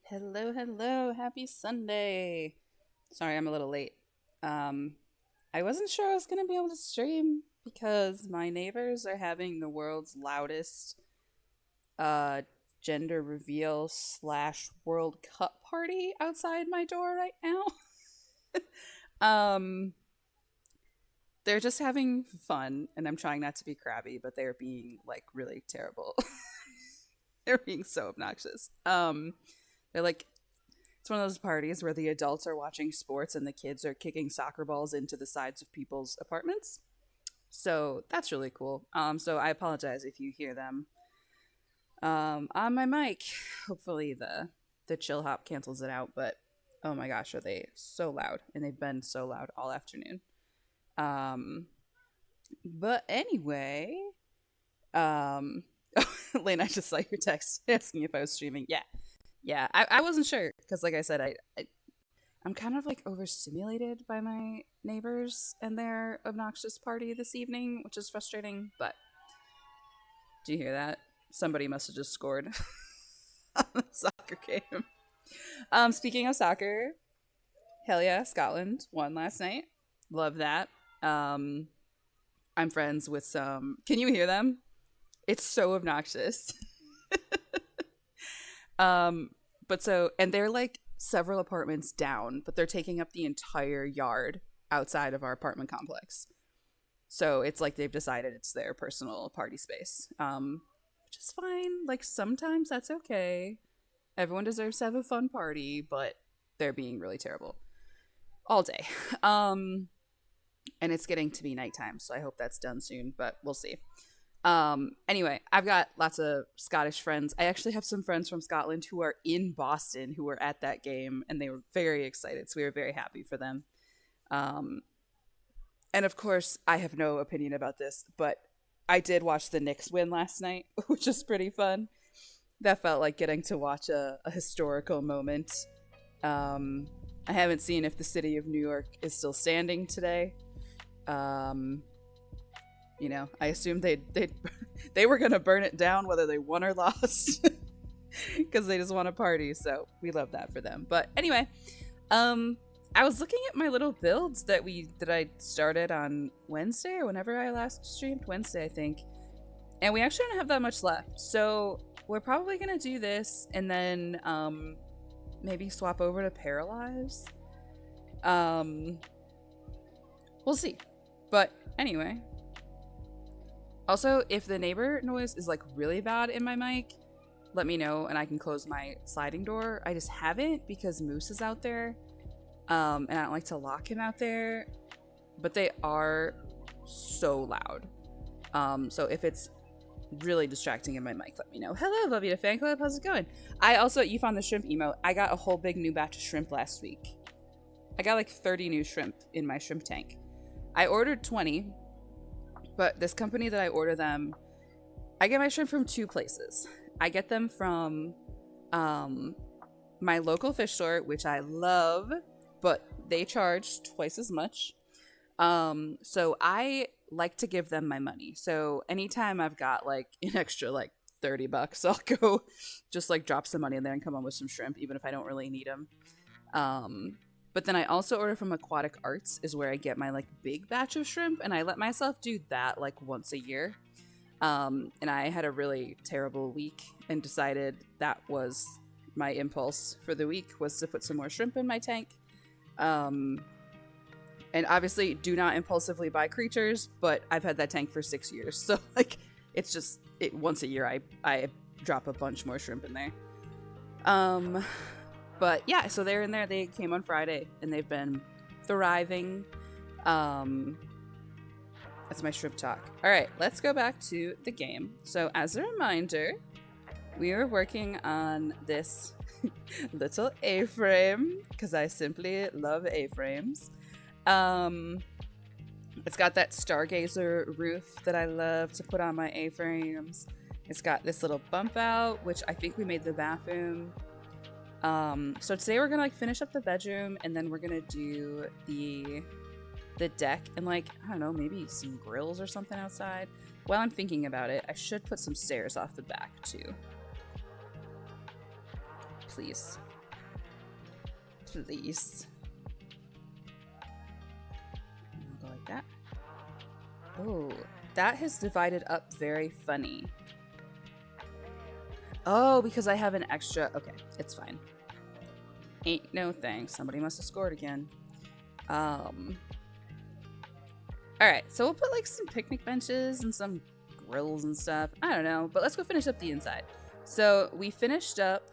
Hello, hello. Happy Sunday. Sorry, I'm a little late. Um, I wasn't sure I was going to be able to stream because my neighbors are having the world's loudest uh gender reveal slash World Cup party outside my door right now. Um, they're just having fun, and I'm trying not to be crabby, but they're being like really terrible. They're being so obnoxious. They're like It's one of those parties where the adults are watching sports and the kids are kicking soccer balls into the sides of people's apartments. So that's really cool. So I apologize if you hear them on my mic. Hopefully the chill hop cancels it out. But oh my gosh, are they so loud? And they've been so loud all afternoon. Um, but anyway, um, Lane, I just saw your text asking if I was streaming. Yeah. I wasn't sure because, like I said, I'm kind of like overstimulated by my neighbors and their obnoxious party this evening, which is frustrating. But do you hear that? Somebody must have just scored on the soccer game. Speaking of soccer, hell yeah, Scotland won last night. Love that. Um, I'm friends with some. Can you hear them? It's so obnoxious. Um, but so, and they're like several apartments down, but they're taking up the entire yard outside of our apartment complex. So it's like they've decided it's their personal party space, which is fine. Like sometimes that's okay. Everyone deserves to have a fun party, but they're being really terrible all day. Um, and it's getting to be nighttime, so I hope that's done soon, but we'll see. Anyway, I've got lots of Scottish friends. I actually have some friends from Scotland who are in Boston who were at that game and they were very excited. So we were very happy for them. Um, and of course, I have no opinion about this, but I did watch the Knicks win last night, which is pretty fun. That felt like getting to watch a historical moment. Um, I haven't seen if the city of New York is still standing today. Um, I assumed they they were gonna burn it down whether they won or lost because they just want to party. So we love that for them. But anyway, um, I was looking at my little builds that I started on Wednesday or whenever I last streamed, Wednesday I think, and we actually don't have that much left. So we're probably gonna do this and then maybe swap over to Paralyze. Um, we'll see. But anyway, also, if the neighbor noise is like really bad in my mic, let me know and I can close my sliding door. I just haven't because Moose is out there. And I don't like to lock him out there. But they are so loud. So if it's really distracting in my mic, let me know. Hello, Velveeta Fan Club. How's it going? You found the shrimp emote. I got a whole big new batch of shrimp last week. I got like 30 new shrimp in my shrimp tank. I ordered 20. But this company that I order them, I get my shrimp from two places. I get them from my local fish store, which I love, but they charge twice as much. So I like to give them my money. So anytime I've got like an extra like $30, I'll go just like drop some money in there and come on with some shrimp, even if I don't really need them. But then I also order from Aquatic Arts, is where I get my like big batch of shrimp, and I let myself do that like once a year. And I had a really terrible week and decided that was my impulse for the week was to put some more shrimp in my tank. Um, and obviously, do not impulsively buy creatures, but I've had that tank for 6 years, so like it's just once a year I drop a bunch more shrimp in there. Um, but yeah, so they're in there. They came on Friday and they've been thriving. Um, that's my shrimp talk. All right, let's go back to the game. So as a reminder, we are working on this little A-frame because I simply love A-frames. It's got that stargazer roof that I love to put on my A-frames. It's got this little bump out, which I think we made the bathroom. So today we're gonna like finish up the bedroom and then we're gonna do the deck and like, I don't know, maybe some grills or something outside. While I'm thinking about it, I should put some stairs off the back too. Please. Please. Go like that. Oh, that has divided up very funny. Oh, because I have an extra. Okay, it's fine. Ain't no thing. Somebody must have scored again. Alright, so we'll put like some picnic benches and some grills and stuff. I don't know, but let's go finish up the inside. So we finished up.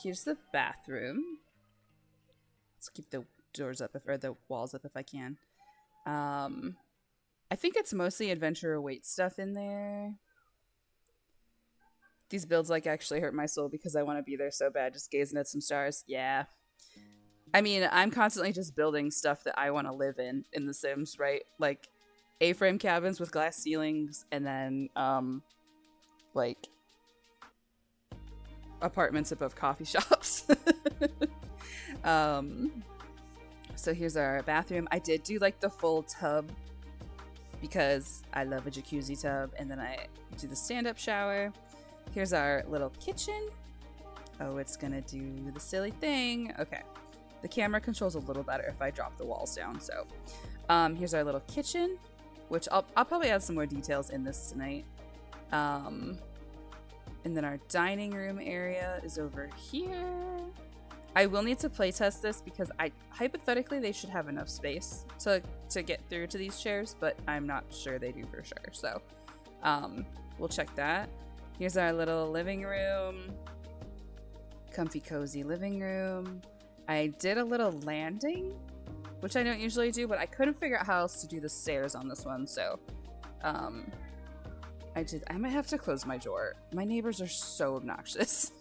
Here's the bathroom. Let's keep the doors up or the walls up if I can. I think it's mostly adventure awaits stuff in there. These builds like actually hurt my soul because I want to be there so bad, just gazing at some stars. Yeah. I mean, I'm constantly just building stuff that I want to live in The Sims, right? Like A-frame cabins with glass ceilings, and then like apartments above coffee shops. So here's our bathroom. I did do like the full tub because I love a jacuzzi tub, and then I do the stand-up shower. Here's our little kitchen. Oh, it's gonna do the silly thing. Okay. The camera controls a little better if I drop the walls down. So here's our little kitchen, which I'll probably add some more details in this tonight. And then our dining room area is over here. I will need to playtest this because hypothetically they should have enough space to get through to these chairs, but I'm not sure they do for sure. So we'll check that. Here's our little living room. Comfy, cozy living room. I did a little landing, which I don't usually do, but I couldn't figure out how else to do the stairs on this one, so I might have to close my door. My neighbors are so obnoxious.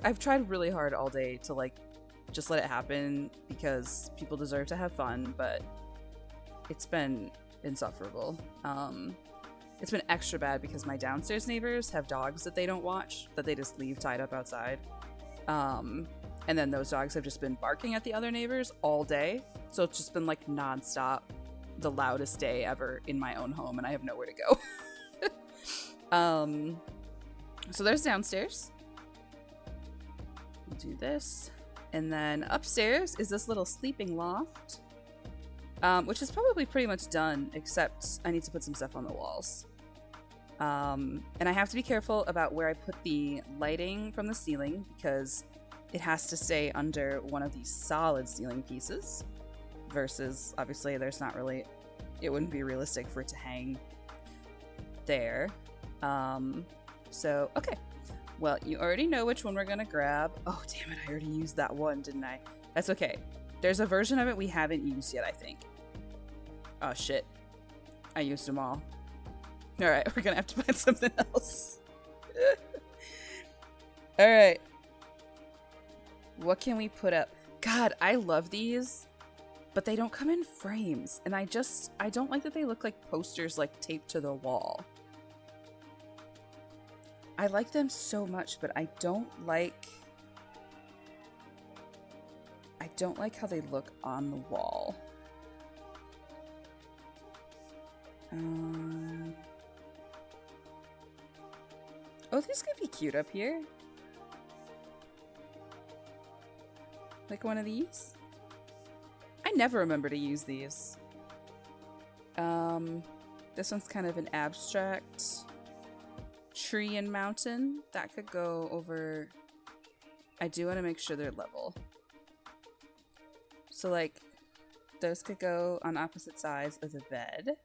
I've tried really hard all day to like just let it happen because people deserve to have fun, but it's been insufferable. It's been extra bad because my downstairs neighbors have dogs that they don't watch, that they just leave tied up outside. And then those dogs have just been barking at the other neighbors all day. So it's just been like nonstop, the loudest day ever in my own home, and I have nowhere to go. So there's downstairs. We'll do this. And then upstairs is this little sleeping loft, which is probably pretty much done, except I need to put some stuff on the walls. And I have to be careful about where I put the lighting from the ceiling because it has to stay under one of these solid ceiling pieces versus obviously there's not really, it wouldn't be realistic for it to hang there. So, okay. Well, you already know which one we're gonna grab. Oh, damn it, I already used that one, didn't I? That's okay. There's a version of it we haven't used yet, I think. Oh, shit. I used them all. Alright, we're gonna have to find something else. Alright. What can we put up? God, I love these, but they don't come in frames. And I don't like that they look like posters like taped to the wall. I like them so much, but I don't like how they look on the wall. Oh, these could be cute up here. Like one of these? I never remember to use these. This one's kind of an abstract tree and mountain. That could go over... I do want to make sure they're level. So like, those could go on opposite sides of the bed.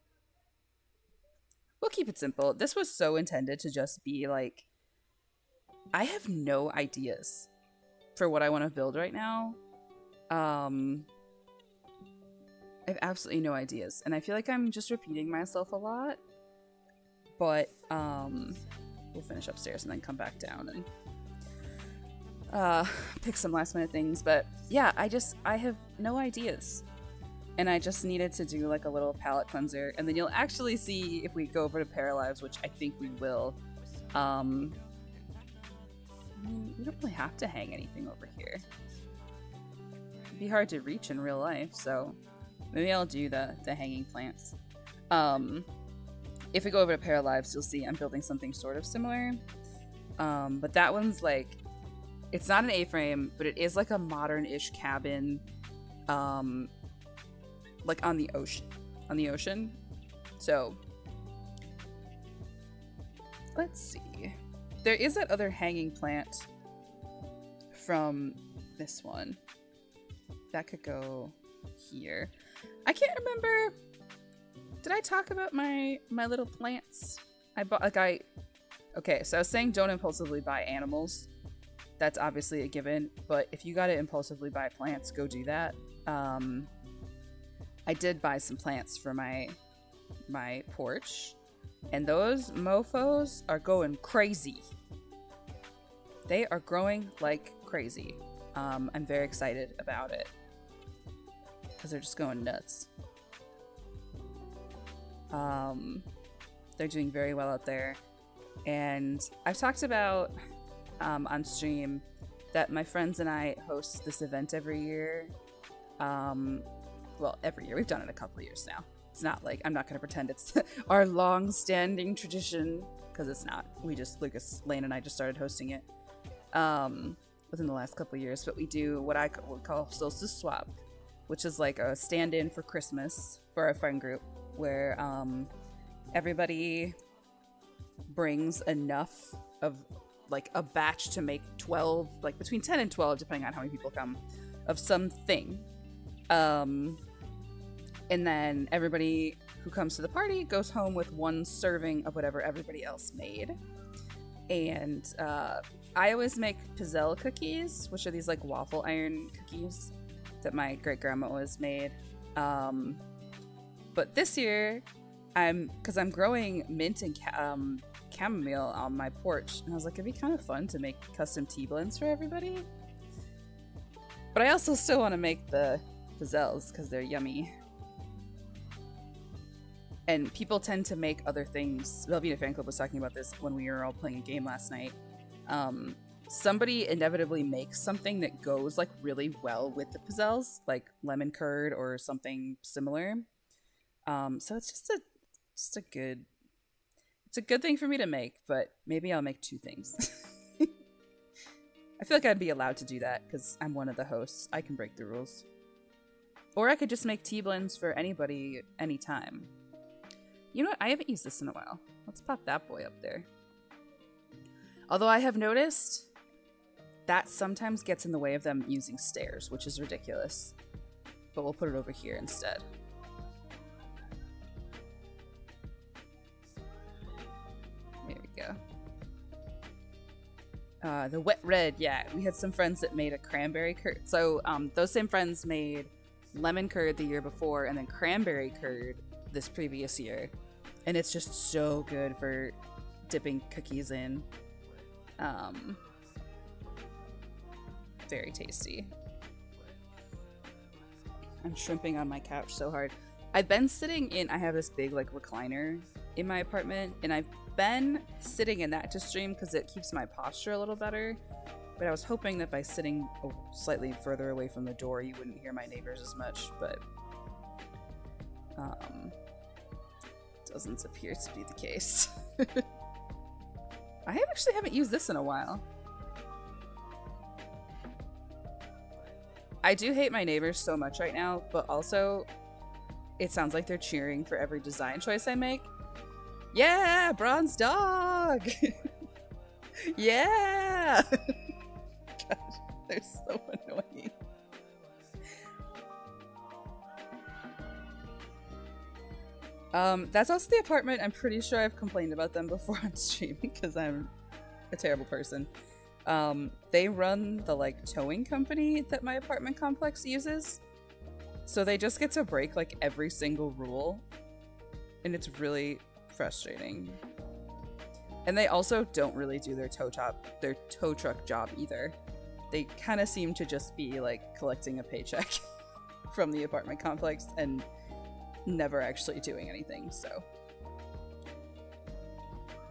We'll keep it simple. This was so intended to just be like... I have no ideas for what I want to build right now. I have absolutely no ideas. And I feel like I'm just repeating myself a lot. But, we'll finish upstairs and then come back down and pick some last minute things. But yeah, I have no ideas. And I just needed to do like a little palette cleanser. And then you'll actually see if we go over to Paralives, which I think we will. I mean, we don't really have to hang anything over here. It'd be hard to reach in real life, so maybe I'll do the hanging plants. If we go over to Paralives, you'll see I'm building something sort of similar. But that one's like, it's not an A-frame, but it is like a modern-ish cabin, like on the ocean. So let's see. There is that other hanging plant from this one that could go here. I can't remember. Did I talk about my little plants? I bought okay, so I was saying don't impulsively buy animals. That's obviously a given, but if you gotta impulsively buy plants, go do that. I did buy some plants for my porch, and those mofos are going crazy. They are growing like crazy. I'm very excited about it because they're just going nuts. They're doing very well out there, and I've talked about on stream that my friends and I host this event every year. Well, every year. We've done it a couple of years now. It's not like, I'm not going to pretend it's our long-standing tradition, because it's not. Lucas Lane and I just started hosting it within the last couple of years. But we do what I would call Solstice Swap, which is like a stand-in for Christmas for our friend group, where everybody brings enough of like a batch to make 12, like between 10 and 12, depending on how many people come, of something. And then everybody who comes to the party goes home with one serving of whatever everybody else made. And I always make pizzelle cookies, which are these like waffle iron cookies that my great grandma always made. But this year, because I'm growing mint and chamomile on my porch, and I was like, it'd be kind of fun to make custom tea blends for everybody. But I also still want to make the pizzelles because they're yummy. And people tend to make other things. Velveeta Fan Club was talking about this when we were all playing a game last night. Somebody inevitably makes something that goes like really well with the pizzelles, like lemon curd or something similar. So it's just a good. It's a good thing for me to make, but maybe I'll make two things. I feel like I'd be allowed to do that because I'm one of the hosts. I can break the rules. Or I could just make tea blends for anybody, anytime. You know what? I haven't used this in a while. Let's pop that boy up there. Although I have noticed that sometimes gets in the way of them using stairs, which is ridiculous. But we'll put it over here instead. There we go. The wet red, yeah. We had some friends that made a cranberry curd. So those same friends made lemon curd the year before and then cranberry curd this previous year, and it's just so good for dipping cookies in. Very tasty. I'm shrimping on my couch so hard. I've been sitting in, I have this big like recliner in my apartment, and I've been sitting in that to stream because it keeps my posture a little better. But I was hoping that by sitting slightly further away from the door, you wouldn't hear my neighbors as much, but doesn't appear to be the case. I actually haven't used this in a while. I do hate my neighbors so much right now, but also it sounds like they're cheering for every design choice I make. Yeah, bronze dog! Yeah! God, they're so annoying. That's also the apartment. I'm pretty sure I've complained about them before on stream because I'm a terrible person. They run the like towing company that my apartment complex uses. So they just get to break like every single rule. And it's really frustrating. And they also don't really do their tow truck job either. They kind of seem to just be like collecting a paycheck from the apartment complex and never actually doing anything, so.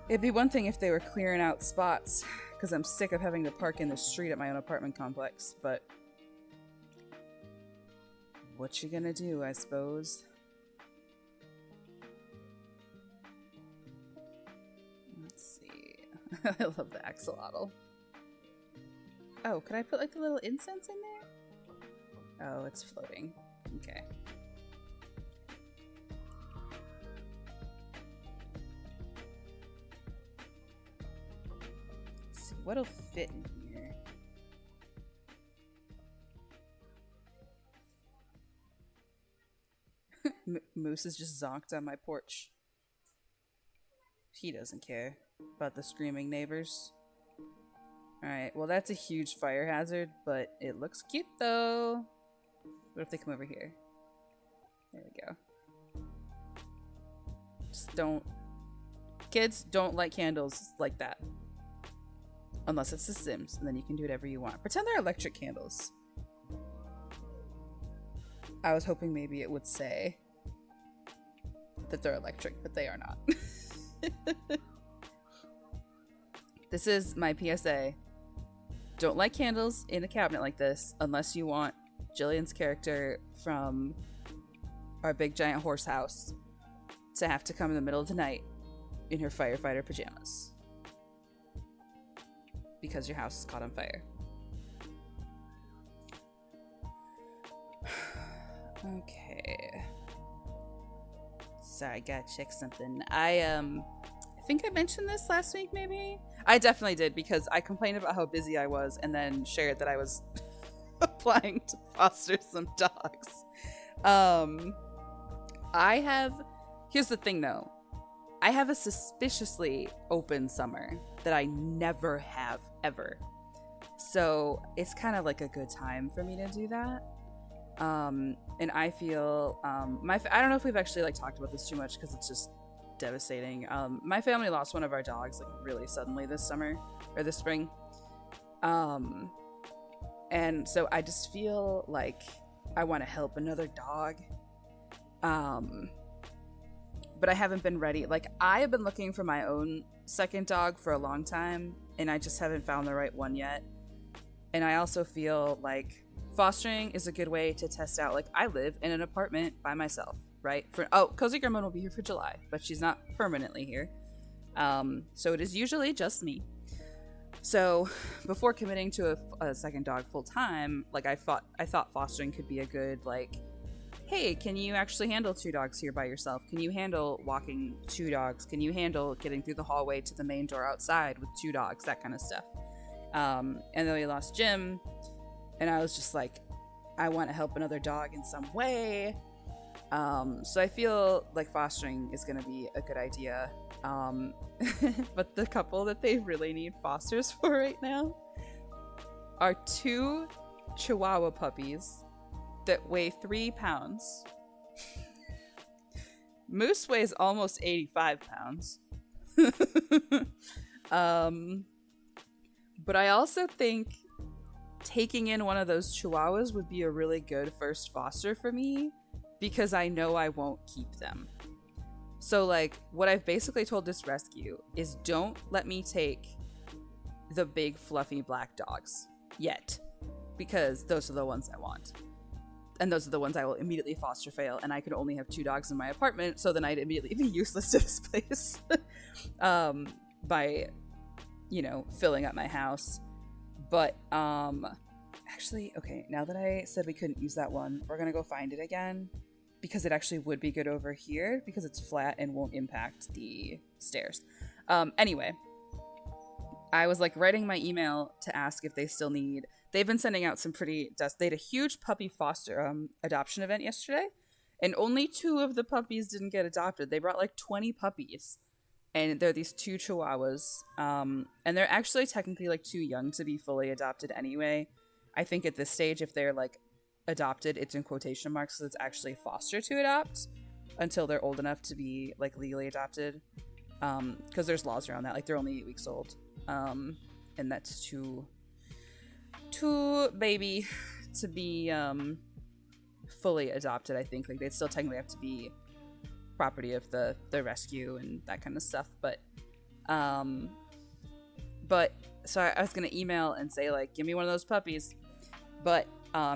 It'd be one thing if they were clearing out spots, because I'm sick of having to park in the street at my own apartment complex, but what you gonna do, I suppose? Let's see. I love the axolotl. Oh, could I put like the little incense in there? Oh, it's floating. Okay. Let's see what'll fit in here. Moose is just zonked on my porch. He doesn't care about the screaming neighbors. Alright, well that's a huge fire hazard, but it looks cute though. What if they come over here? There we go. Just don't... Kids, don't light candles like that. Unless it's The Sims, and then you can do whatever you want. Pretend they're electric candles. I was hoping maybe it would say that they're electric, but they are not. This is my PSA. Don't light candles in a cabinet like this unless you want Jillian's character from our big giant horse house to have to come in the middle of the night in her firefighter pajamas. Because your house is caught on fire. Okay. Sorry, I gotta check something. I think I mentioned this last week, maybe? I definitely did, because I complained about how busy I was and then shared that I was applying to foster some dogs. Here's the thing though. I have a suspiciously open summer that I never have ever. So it's kind of like a good time for me to do that. And I feel, I don't know if we've actually like talked about this too much because it's just devastating. My family lost one of our dogs like really suddenly this summer or this spring. And so I just feel like I want to help another dog. But I haven't been ready. Like, I have been looking for my own second dog for a long time, and I just haven't found the right one yet. And I also feel like fostering is a good way to test out. Like, I live in an apartment by myself, right? Cozy Gremlin will be here for July, but she's not permanently here. So it is usually just me. So before committing to a second dog full time, like I thought fostering could be a good, like, hey, can you actually handle 2 dogs here by yourself? Can you handle walking 2 dogs? Can you handle getting through the hallway to the main door outside with 2 dogs? That kind of stuff. And then we lost Jim, and I was just like, I want to help another dog in some way. So I feel like fostering is going to be a good idea. But the couple that they really need fosters for right now are 2 Chihuahua puppies that weigh 3 pounds. Moose weighs almost 85 pounds. But I also think taking in one of those Chihuahuas would be a really good first foster for me, because I know I won't keep them. So, like, what I've basically told this rescue is don't let me take the big fluffy black dogs yet, because those are the ones I want. And those are the ones I will immediately foster fail, and I could only have 2 dogs in my apartment, so then I'd immediately be useless to this place by, filling up my house. But, actually, okay, now that I said we couldn't use that one, we're gonna go find it again, because it actually would be good over here, because it's flat and won't impact the stairs. Anyway, I was, like, writing my email to ask if they still need... They've been sending out some pretty... They had a huge puppy foster adoption event yesterday, and only 2 of the puppies didn't get adopted. They brought like 20 puppies, and they're these 2 Chihuahuas, and they're actually technically like too young to be fully adopted anyway. I think at this stage, if they're like adopted, it's in quotation marks, because it's actually foster to adopt until they're old enough to be like legally adopted, because there's laws around that. Like, they're only 8 weeks old, and that's too baby to be fully adopted. I think like they'd still technically have to be property of the rescue and that kind of stuff, but so I was gonna email and say, like, give me one of those puppies, but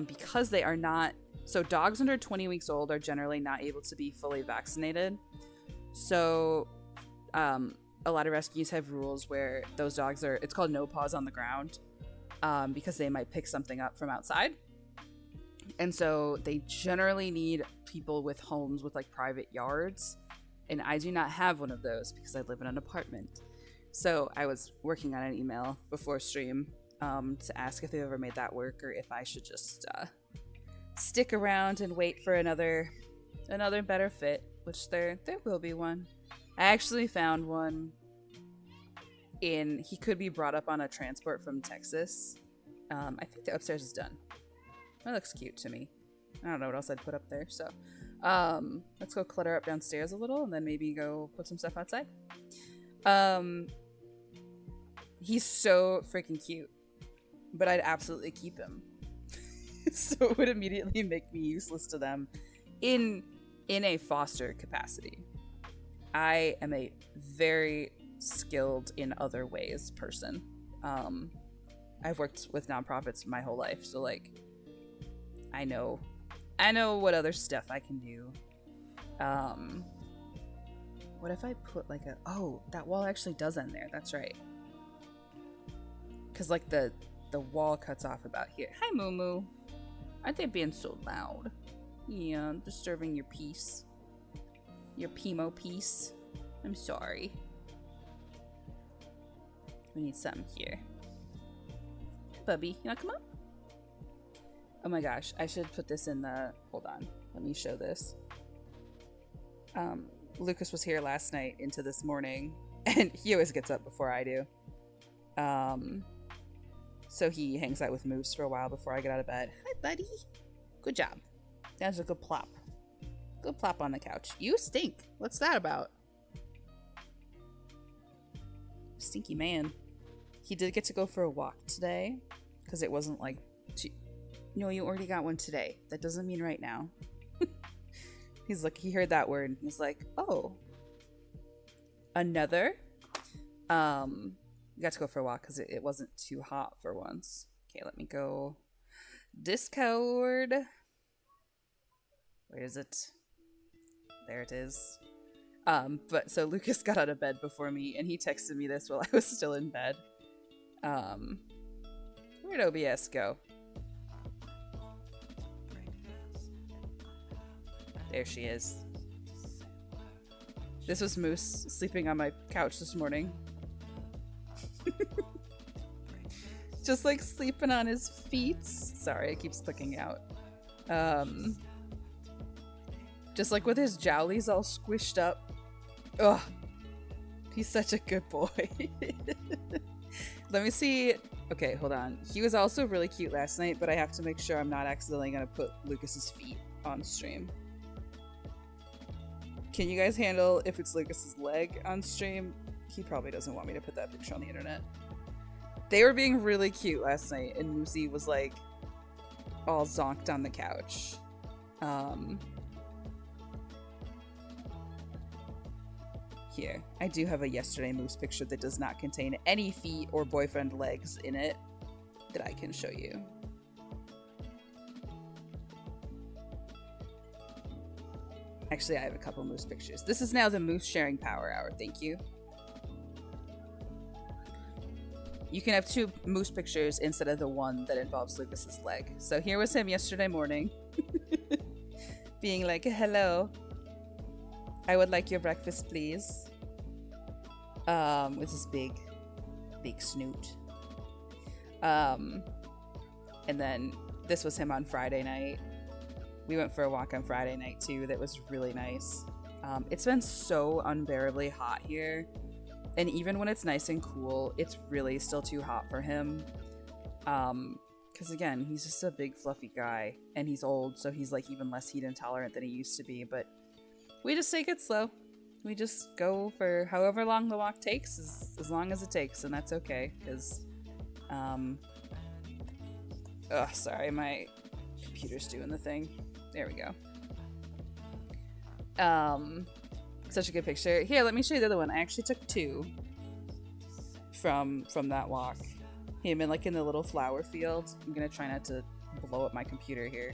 because they are not, so dogs under 20 weeks old are generally not able to be fully vaccinated, so a lot of rescues have rules where those dogs are, it's called no paws on the ground, because they might pick something up from outside. And so they generally need people with homes with like private yards. And I do not have one of those because I live in an apartment. So I was working on an email before stream to ask if they've ever made that work, or if I should just stick around and wait for another better fit, which there will be one. I actually found one he could be brought up on a transport from Texas. I think the upstairs is done. That looks cute to me. I don't know what else I'd put up there, so let's go clutter up downstairs a little and then maybe go put some stuff outside. He's so freaking cute, but I'd absolutely keep him. So it would immediately make me useless to them in a foster capacity. I am a very skilled in other ways person. I've worked with nonprofits my whole life, so like I know what other stuff I can do. What if I put like that wall actually does end there. That's right. Cause like the wall cuts off about here. Hi, Moo Moo. Aren't they being so loud? Yeah, disturbing your peace. Your Pimo peace. I'm sorry. We need something here. Bubby, you wanna come up? Oh my gosh, I should put this in the... Hold on, let me show this. Lucas was here last night into this morning, and he always gets up before I do. So he hangs out with Moose for a while before I get out of bed. Hi, buddy. Good job. That's a good plop. Good plop on the couch. You stink. What's that about? Stinky man. He did get to go for a walk today, because it wasn't like... No, you already got one today. That doesn't mean right now. He's like, he heard that word, and he's like, oh. Another? We got to go for a walk because it wasn't too hot for once. Okay, let me go. Discord. Where is it? There it is. But so Lucas got out of bed before me, and he texted me this while I was still in bed. Where'd OBS go? There she is. This was Moose sleeping on my couch this morning. Just like sleeping on his feet. Sorry, it keeps clicking out. Just like with his jowlies all squished up. Ugh. He's such a good boy. Let me see. Okay, hold on. He was also really cute last night, but I have to make sure I'm not accidentally gonna put Lucas's feet on stream. Can you guys handle if it's Lucas's leg on stream? He probably doesn't want me to put that picture on the internet. They were being really cute last night, and Moosey was like all zonked on the couch. Here, I do have a yesterday Moose picture that does not contain any feet or boyfriend legs in it that I can show you. Actually, I have a couple Moose pictures. This is now the Moose sharing power hour. Thank you. You can have 2 Moose pictures instead of the one that involves Lucas's leg. So here was him yesterday morning. Being like, hello. I would like your breakfast, please. With his big snoot. And then this was him on Friday night. We went for a walk on Friday night too. That was really nice. It's been so unbearably hot here. And even when it's nice and cool, it's really still too hot for him. Because again, he's just a big fluffy guy. And he's old, so he's like even less heat intolerant than he used to be. But we just take it slow. We just go for however long the walk takes, as long as it takes. And that's okay. Because, sorry, my computer's doing the thing. There we go. Such a good picture. Here, let me show you the other one. I actually took 2 from that walk. Him in like in the little flower field. I'm gonna try not to blow up my computer here.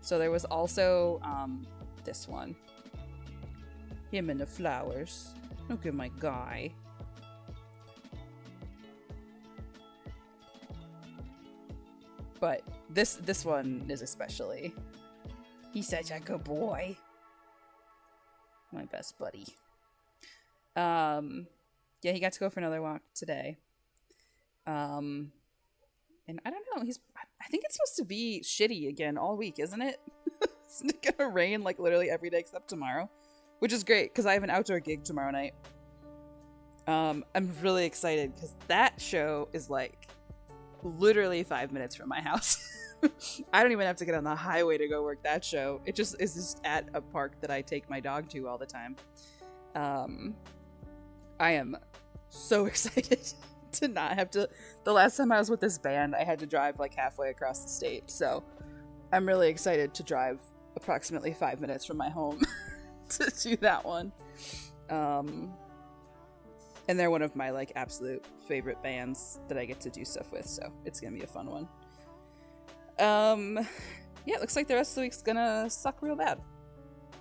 So there was also this one. Him and the flowers. Look at my guy. But this one is especially. He's such a good boy. My best buddy. Yeah, he got to go for another walk today. And I don't know, I think it's supposed to be shitty again all week, isn't it? It's gonna rain like literally every day except tomorrow, which is great because I have an outdoor gig tomorrow night. I'm really excited because that show is like literally 5 minutes from my house. I don't even have to get on the highway to go work that show. It just is just at a park that I take my dog to all the time. I am so excited to not have to. The last time I was with this band, I had to drive like halfway across the state. So I'm really excited to drive approximately 5 minutes from my home to do that one. And they're one of my like absolute favorite bands that I get to do stuff with. So it's going to be a fun one. Yeah, it looks like the rest of the week's gonna suck real bad.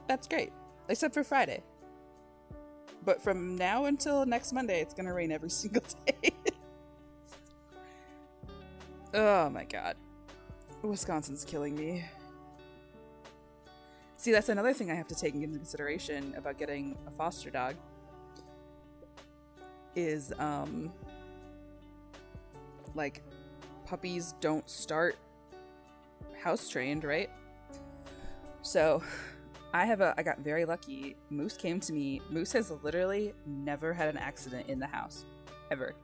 That's great. Except for Friday. But from now until next Monday, it's gonna rain every single day. Oh my god. Wisconsin's killing me. See, that's another thing I have to take into consideration about getting a foster dog. Is, like, puppies don't start house trained, right? So I got very lucky. Moose came to me. Moose has literally never had an accident in the house ever.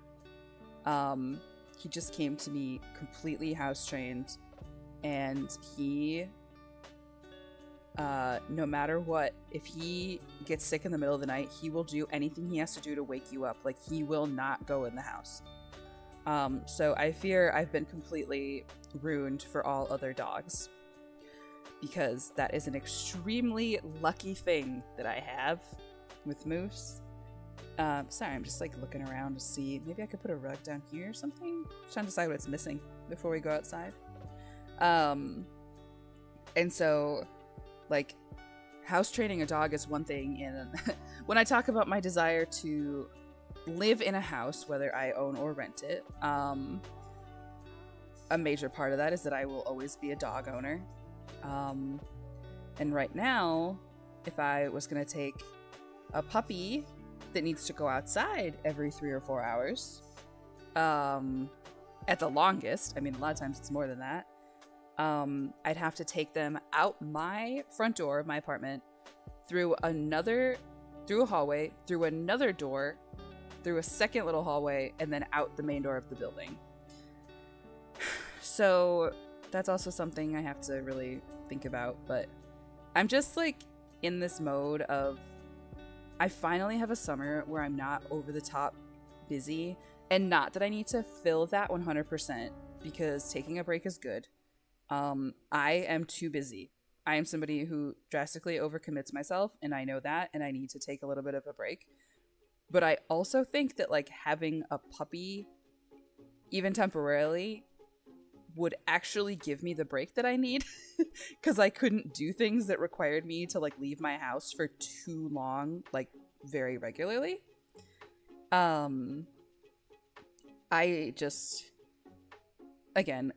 He just came to me completely house trained, and he no matter what, if he gets sick in the middle of the night, he will do anything he has to do to wake you up. Like, he will not go in the house. So I fear I've been completely ruined for all other dogs, because that is an extremely lucky thing that I have with Moose. Sorry, I'm just like looking around to see, maybe I could put a rug down here or something. Just trying to decide what's missing before we go outside. And so, like, house training a dog is one thing, and when I talk about my desire to live in a house, whether I own or rent it, a major part of that is that I will always be a dog owner. And right now, if I was going to take a puppy that needs to go outside every 3 or 4 hours, at the longest, I mean, a lot of times it's more than that, I'd have to take them out my front door of my apartment, through a hallway, through another door, through a second little hallway, and then out the main door of the building. So that's also something I have to really think about, but I'm just like in this mode of, I finally have a summer where I'm not over the top busy, and not that I need to fill that 100%, because taking a break is good. I am too busy. I am somebody who drastically overcommits myself, and I know that, and I need to take a little bit of a break. But I also think that, like, having a puppy, even temporarily, would actually give me the break that I need, because I couldn't do things that required me to, like, leave my house for too long, like, very regularly. I just, again,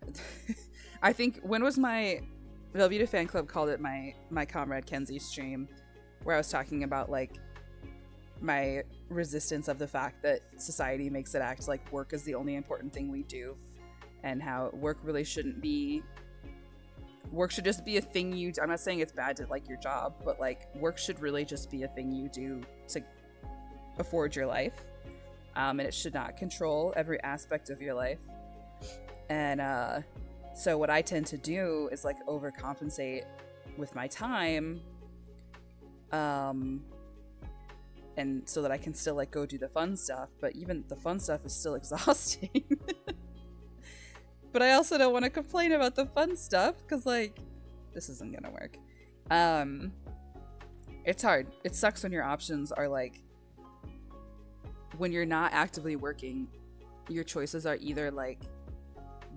I think, when was my Velveeta fan club called it my Comrade Kenzie stream, where I was talking about, like, my resistance of the fact that society makes it act like work is the only important thing we do, and how work really shouldn't be. Work should just be a thing you do. I'm not saying it's bad to like your job, but like, work should really just be a thing you do to afford your life, and it should not control every aspect of your life. And so what I tend to do is like overcompensate with my time, and so that I can still like go do the fun stuff, but even the fun stuff is still exhausting. But I also don't want to complain about the fun stuff, because like, this isn't gonna work. It's hard. It sucks when your options are like, when you're not actively working, your choices are either like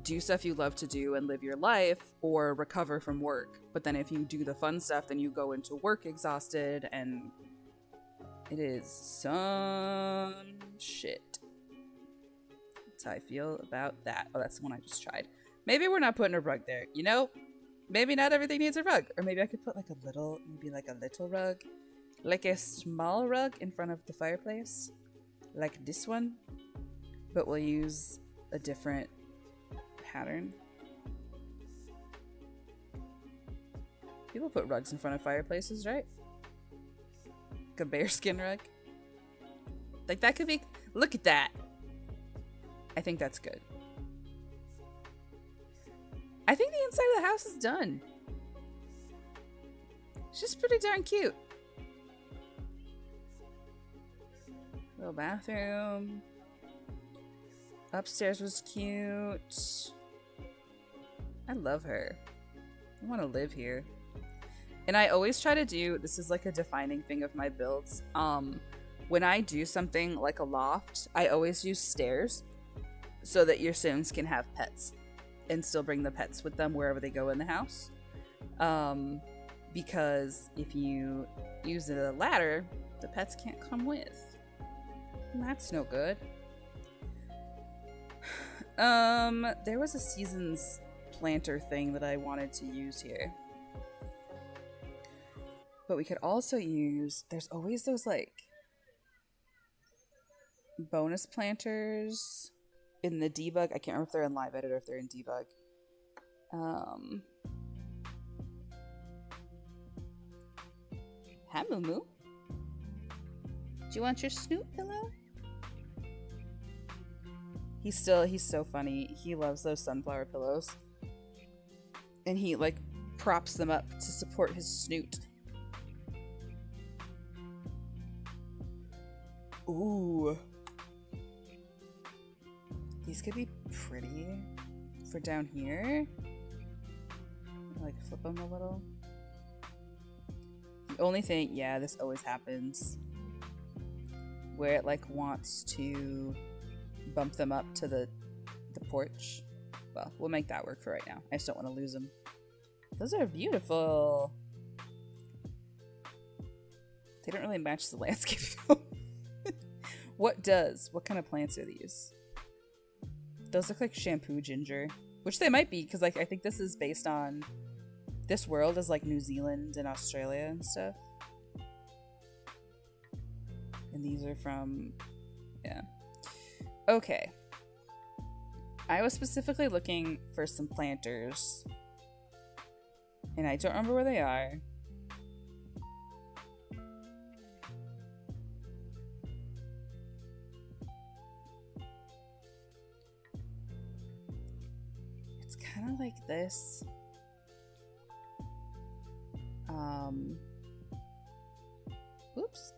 do stuff you love to do and live your life, or recover from work. But then if you do the fun stuff, then you go into work exhausted, and It is some shit. That's how I feel about that. Oh, that's the one I just tried. Maybe we're not putting a rug there. You know, maybe not everything needs a rug. Or maybe I could put like a little, maybe like a little rug. Like a small rug in front of the fireplace. Like this one. But we'll use a different pattern. People put rugs in front of fireplaces, right? Like a bearskin rug. Like that could be... Look at that. I think that's good. I think the inside of the house is done. It's just pretty darn cute. Little bathroom. Upstairs was cute. I love her. I want to live here. And I always try to do, this is like a defining thing of my builds. When I do something like a loft, I always use stairs so that your Sims can have pets and still bring the pets with them wherever they go in the house. Because if you use a ladder, the pets can't come with. And that's no good. There was a seasons planter thing that I wanted to use here. But we could also use, there's always those like bonus planters in the debug. I can't remember if they're in live edit or if they're in debug. Hi, Moo Moo. Do you want your snoot pillow? He's so funny. He loves those sunflower pillows. And he like props them up to support his snoot. Ooh. These could be pretty for down here. Like flip them a little. The only thing, yeah, this always happens. Where it like wants to bump them up to the porch. Well, we'll make that work for right now. I just don't want to lose them. Those are beautiful. They don't really match the landscape though. What kind of plants are these? Those look like shampoo ginger, which they might be because like I think this is based on, this world is like New Zealand and Australia and stuff. And these are from, yeah. Okay. I was specifically looking for some planters. And I don't remember where they are. It's kind of like this. Oops.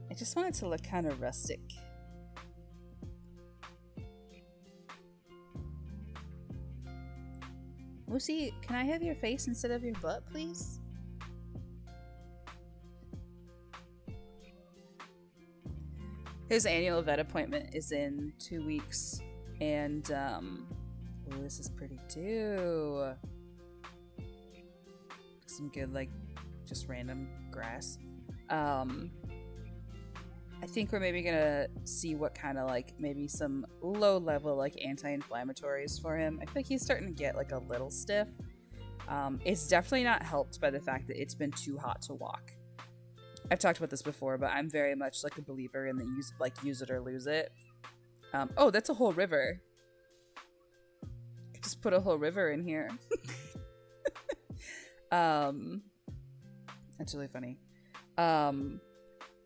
I just want it to look kind of rustic. Lucy, can I have your face instead of your butt, please? His annual vet appointment is in 2 weeks, and oh, this is pretty too. Some good, like, just random grass. I think we're maybe gonna see what kind of like maybe some low level like anti-inflammatories for him. I feel like he's starting to get like a little stiff. It's definitely not helped by the fact that it's been too hot to walk. I've talked about this before, but I'm very much like a believer in the use it or lose it. Oh, that's a whole river. Just put a whole river in here. That's really funny.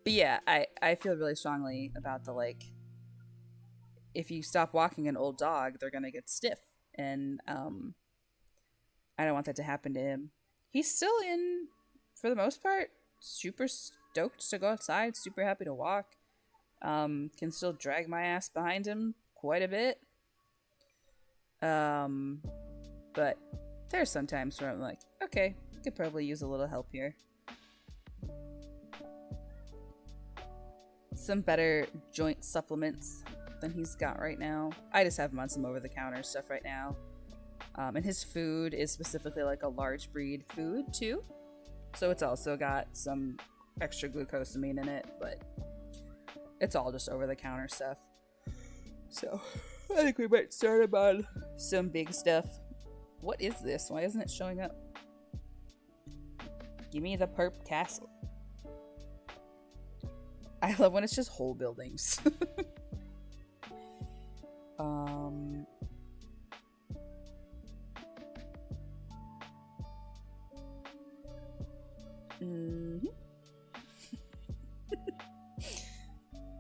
But yeah, I feel really strongly about the like, if you stop walking an old dog, they're gonna get stiff, and I don't want that to happen to him. He's still in, for the most part, super stoked to go outside, super happy to walk. Can still drag my ass behind him quite a bit. But there's some times where I'm like, okay, could probably use a little help here. Some better joint supplements than he's got right now. I just have him on some over-the-counter stuff right now. And his food is specifically like a large breed food too. So it's also got some extra glucosamine in it, but it's all just over the counter stuff. So I think we might start him on some big stuff. What is this? Why isn't it showing up? Give me the perp castle. I love when it's just whole buildings. Mm-hmm.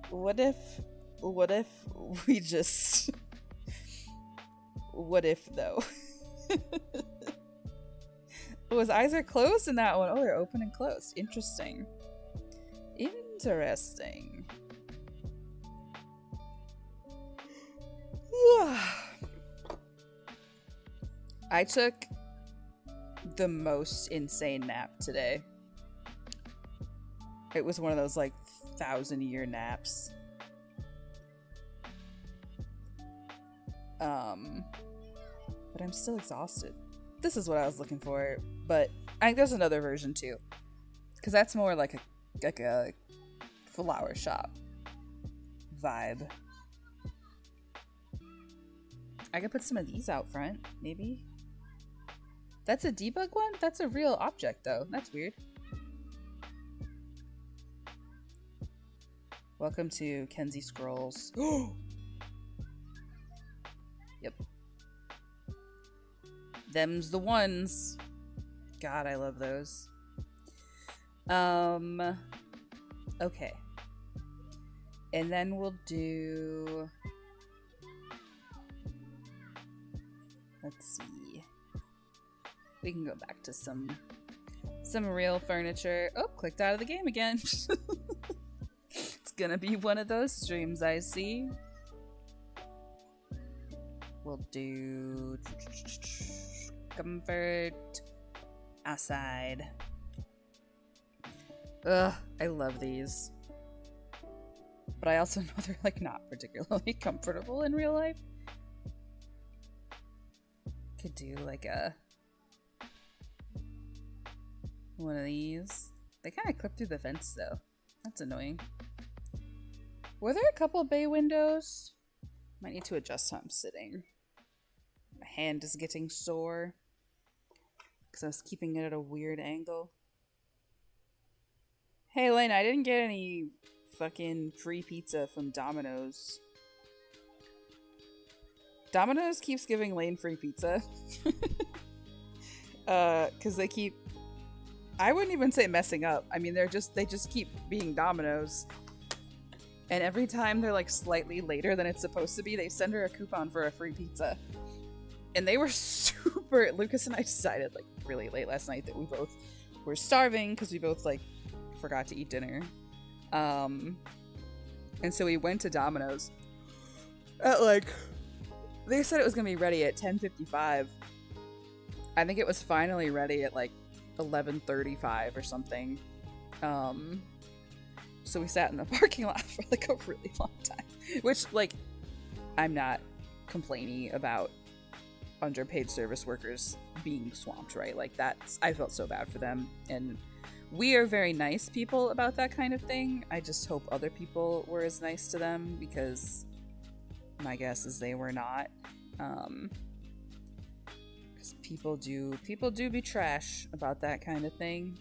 What if we just... What if, though? Oh, his eyes are closed in that one. Oh, they're open and closed. Interesting. Interesting. I took the most insane nap today. It was one of those, like, 1,000-year naps. But I'm still exhausted. This is what I was looking for, but I think there's another version too, because that's more like a flower shop vibe. I could put some of these out front, maybe. That's a debug one? That's a real object though. That's weird. Welcome to Kenzie Scrolls. Yep. Them's the ones. God, I love those. Okay. And then we'll do... Let's see. We can go back to some real furniture. Oh, clicked out of the game again. It's gonna be one of those streams, I see. We'll do comfort outside. Ugh, I love these. But I also know they're like not particularly comfortable in real life. Could do like one of these. They kind of clip through the fence though. That's annoying. Were there a couple bay windows? Might need to adjust how I'm sitting. My hand is getting sore because I was keeping it at a weird angle. Hey, Lane, I didn't get any fucking free pizza from Domino's. Domino's keeps giving Lane free pizza. Because they keep... I wouldn't even say messing up. I mean, they just keep being Domino's. And every time they're like slightly later than it's supposed to be, they send her a coupon for a free pizza. And they were super... Lucas and I decided like really late last night that we both were starving because we both like forgot to eat dinner. And so we went to Domino's at like... They said it was going to be ready at 10:55. I think it was finally ready at like 11:35 or something. So we sat in the parking lot for like a really long time. Which, like, I'm not complaining about underpaid service workers being swamped, right? Like, that's... I felt so bad for them. And we are very nice people about that kind of thing. I just hope other people were as nice to them, because my guess is they were not. Because people do be trash about that kind of thing.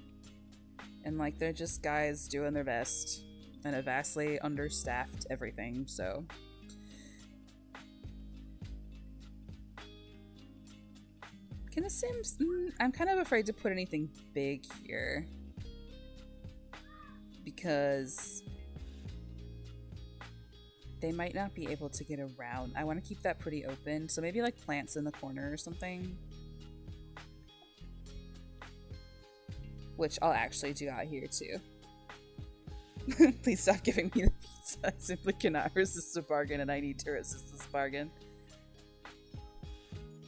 And like, they're just guys doing their best and a vastly understaffed everything, so. Can the Sims... I'm kind of afraid to put anything big here. Because they might not be able to get around. I want to keep that pretty open, so maybe like plants in the corner or something. Which I'll actually do out here too. Please stop giving me the pizza. I simply cannot resist a bargain, and I need to resist this bargain.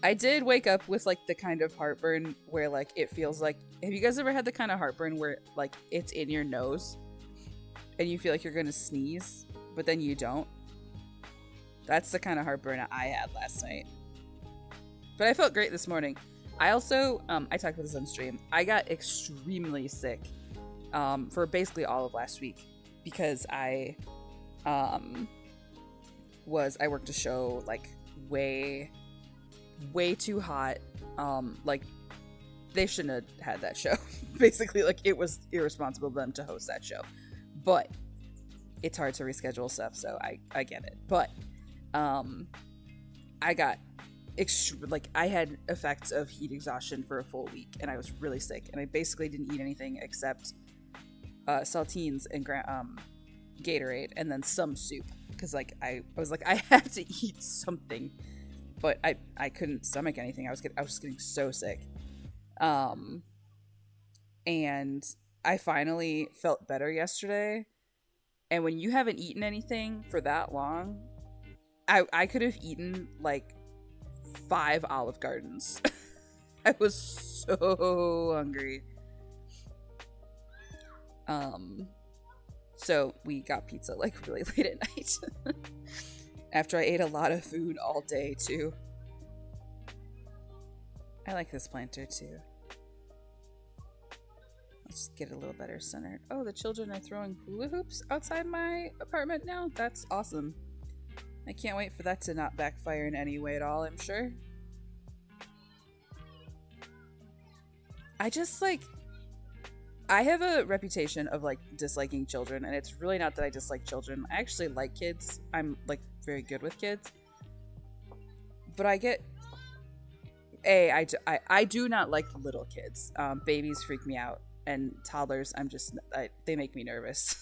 I did wake up with like the kind of heartburn where like it feels like... Have you guys ever had the kind of heartburn where like it's in your nose and you feel like you're gonna sneeze, but then you don't? That's the kind of heartburn I had last night. But I felt great this morning. I also, I talked about this on stream. I got extremely sick for basically all of last week because um, I worked a show like way, way too hot. Like they shouldn't have had that show. Basically, like it was irresponsible of them to host that show. But it's hard to reschedule stuff, so I get it. But I got I had effects of heat exhaustion for a full week, and I was really sick, and I basically didn't eat anything except saltines and Gatorade, and then some soup, because like I was like I have to eat something, but I couldn't stomach anything. I was just getting so sick, and I finally felt better yesterday. And when you haven't eaten anything for that long, I could have eaten like 5 Olive Gardens. I was so hungry. So we got pizza like really late at night. After I ate a lot of food all day too. I like this planter too. Let's get it a little better centered. Oh, the children are throwing hula hoops outside my apartment now? That's awesome. I can't wait for that to not backfire in any way at all, I'm sure. I have a reputation of like disliking children, and it's really not that I dislike children. I actually like kids. I'm like very good with kids. But I get I do not like little kids. Babies freak me out, and toddlers they make me nervous.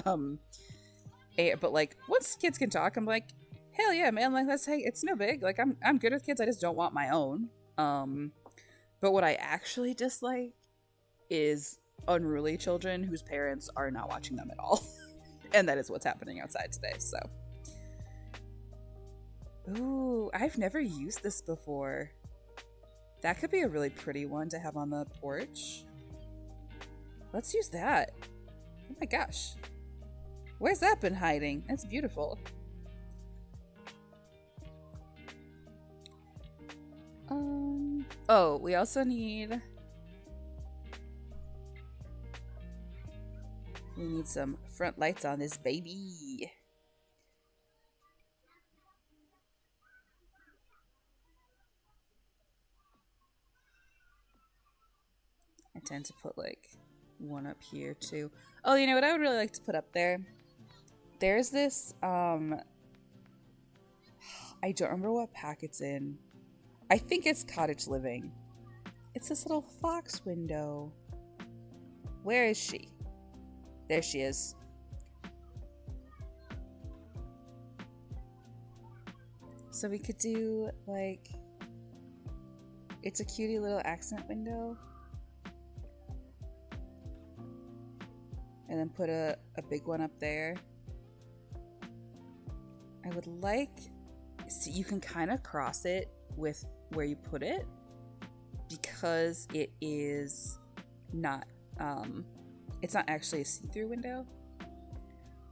But like once kids can talk, I'm like, hell yeah, man! Like it's no big. Like I'm good with kids. I just don't want my own. But what I actually dislike is unruly children whose parents are not watching them at all, and that is what's happening outside today. So, ooh, I've never used this before. That could be a really pretty one to have on the porch. Let's use that. Oh my gosh. Where's that been hiding? That's beautiful. Oh, we also need... We need some front lights on this baby. I tend to put like one up here too. Oh, you know what I would really like to put up there? There's this, I don't remember what pack it's in. I think it's Cottage Living. It's this little fox window. Where is she? There she is. So we could do like, it's a cutie little accent window. And then put a big one up there. I would like, so you can kind of cross it with where you put it, because it is not, it's not actually a see-through window.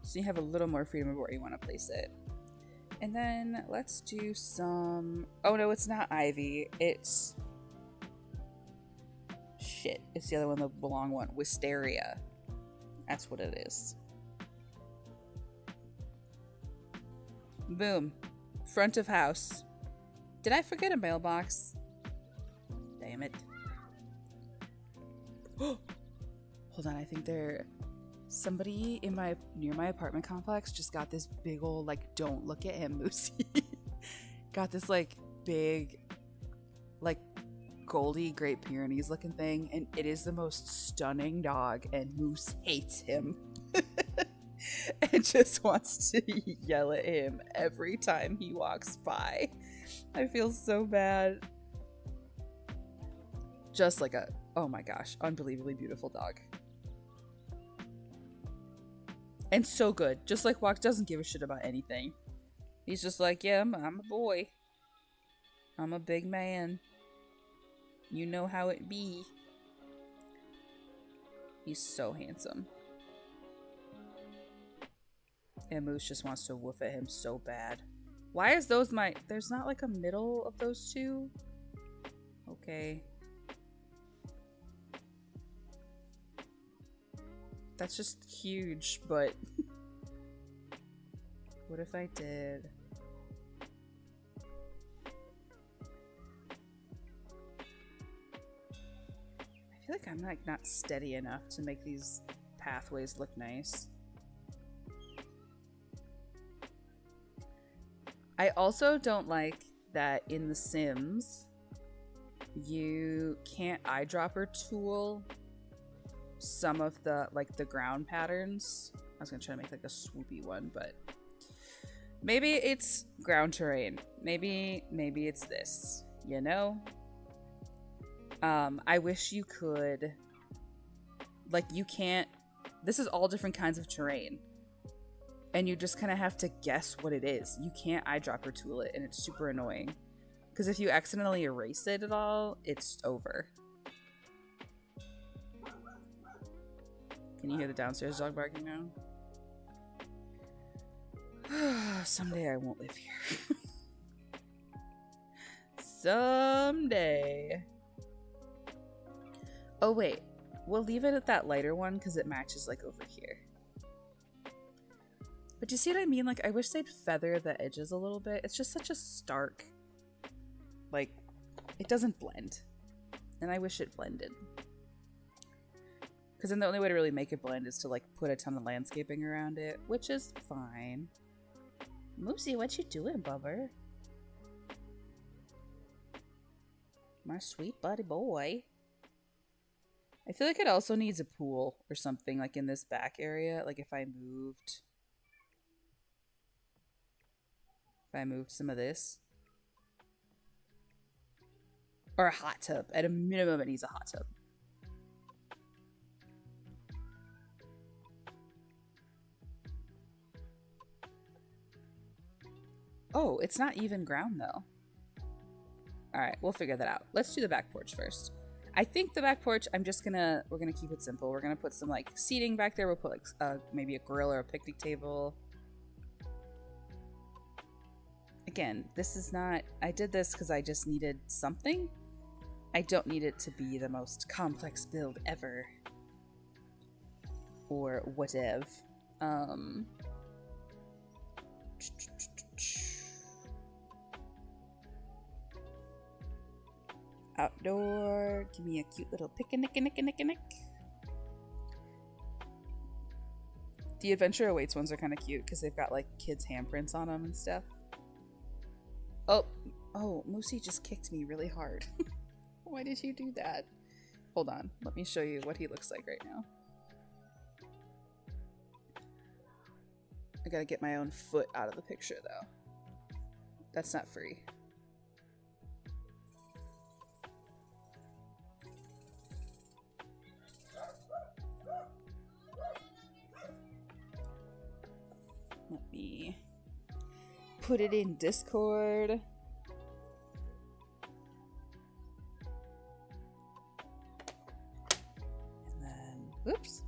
So you have a little more freedom of where you want to place it. And then let's do some, oh no, it's not ivy. It's, shit, it's the other one, the long one, wisteria. That's what it is. Boom. Front of house. Did I forget a mailbox? Damn it. Hold on, I think somebody near my apartment complex just got this big old, like, don't look at him, Moosey. Got this, like, big, like, Goldie Great Pyrenees looking thing, and it is the most stunning dog, and Moose hates him. And just wants to yell at him every time he walks by. I feel so bad. Just like oh my gosh, unbelievably beautiful dog. And so good. Just like Walk doesn't give a shit about anything. He's just like, yeah, I'm a boy. I'm a big man. You know how it be. He's so handsome. And Moose just wants to woof at him so bad. Why is there's not like a middle of those two? Okay. That's just huge, but what if I did? I feel like I'm like not steady enough to make these pathways look nice. I also don't like that in The Sims you can't eyedropper tool some of the like the ground patterns. I was gonna try to make like a swoopy one, but maybe it's ground terrain. Maybe it's this, you know? I wish you could, like, you can't, this is all different kinds of terrain. And you just kind of have to guess what it is. You can't eyedropper tool it, and it's super annoying. Because if you accidentally erase it at all, it's over. Can you hear the downstairs dog barking now? Someday I won't live here. Someday. Oh wait, we'll leave it at that lighter one because it matches like over here. But do you see what I mean? Like, I wish they'd feather the edges a little bit. It's just such a stark, like, it doesn't blend. And I wish it blended. Because then the only way to really make it blend is to, like, put a ton of landscaping around it, which is fine. Moosey, what you doing, bubber? My sweet buddy boy. I feel like it also needs a pool or something, like, in this back area. Like, if I moved some of this. Or a hot tub. At a minimum, it needs a hot tub. Oh, it's not even ground, though. Alright, we'll figure that out. Let's do the back porch first. I think the back porch, we're gonna keep it simple. We're gonna put some, like, seating back there. We'll put, like, maybe a grill or a picnic table. Again, this is not... I did this because I just needed something. I don't need it to be the most complex build ever. Or whatever. Outdoor. Give me a cute little picnic. The Adventure Awaits ones are kind of cute because they've got like kids' handprints on them and stuff. Oh, Moosey just kicked me really hard. Why did you do that? Hold on, let me show you what he looks like right now. I gotta get my own foot out of the picture though. That's not free. Let me put it in Discord. And then, oops.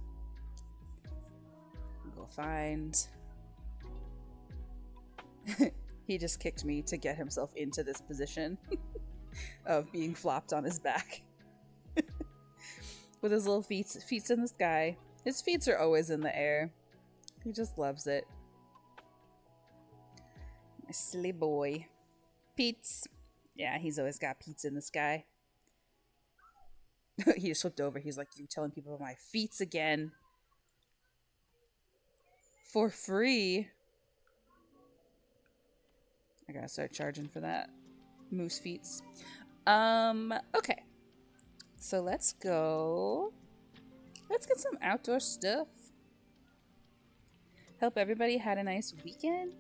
Go find. He just kicked me to get himself into this position of being flopped on his back. With his little feet in the sky. His feet are always in the air. He just loves it. My silly boy. Pete's. Yeah, he's always got Pete's in the sky. He just flipped over. He's like, you telling people about my feet again? For free? I gotta start charging for that. Moose feets. Okay. So let's go. Let's get some outdoor stuff. Hope everybody had a nice weekend.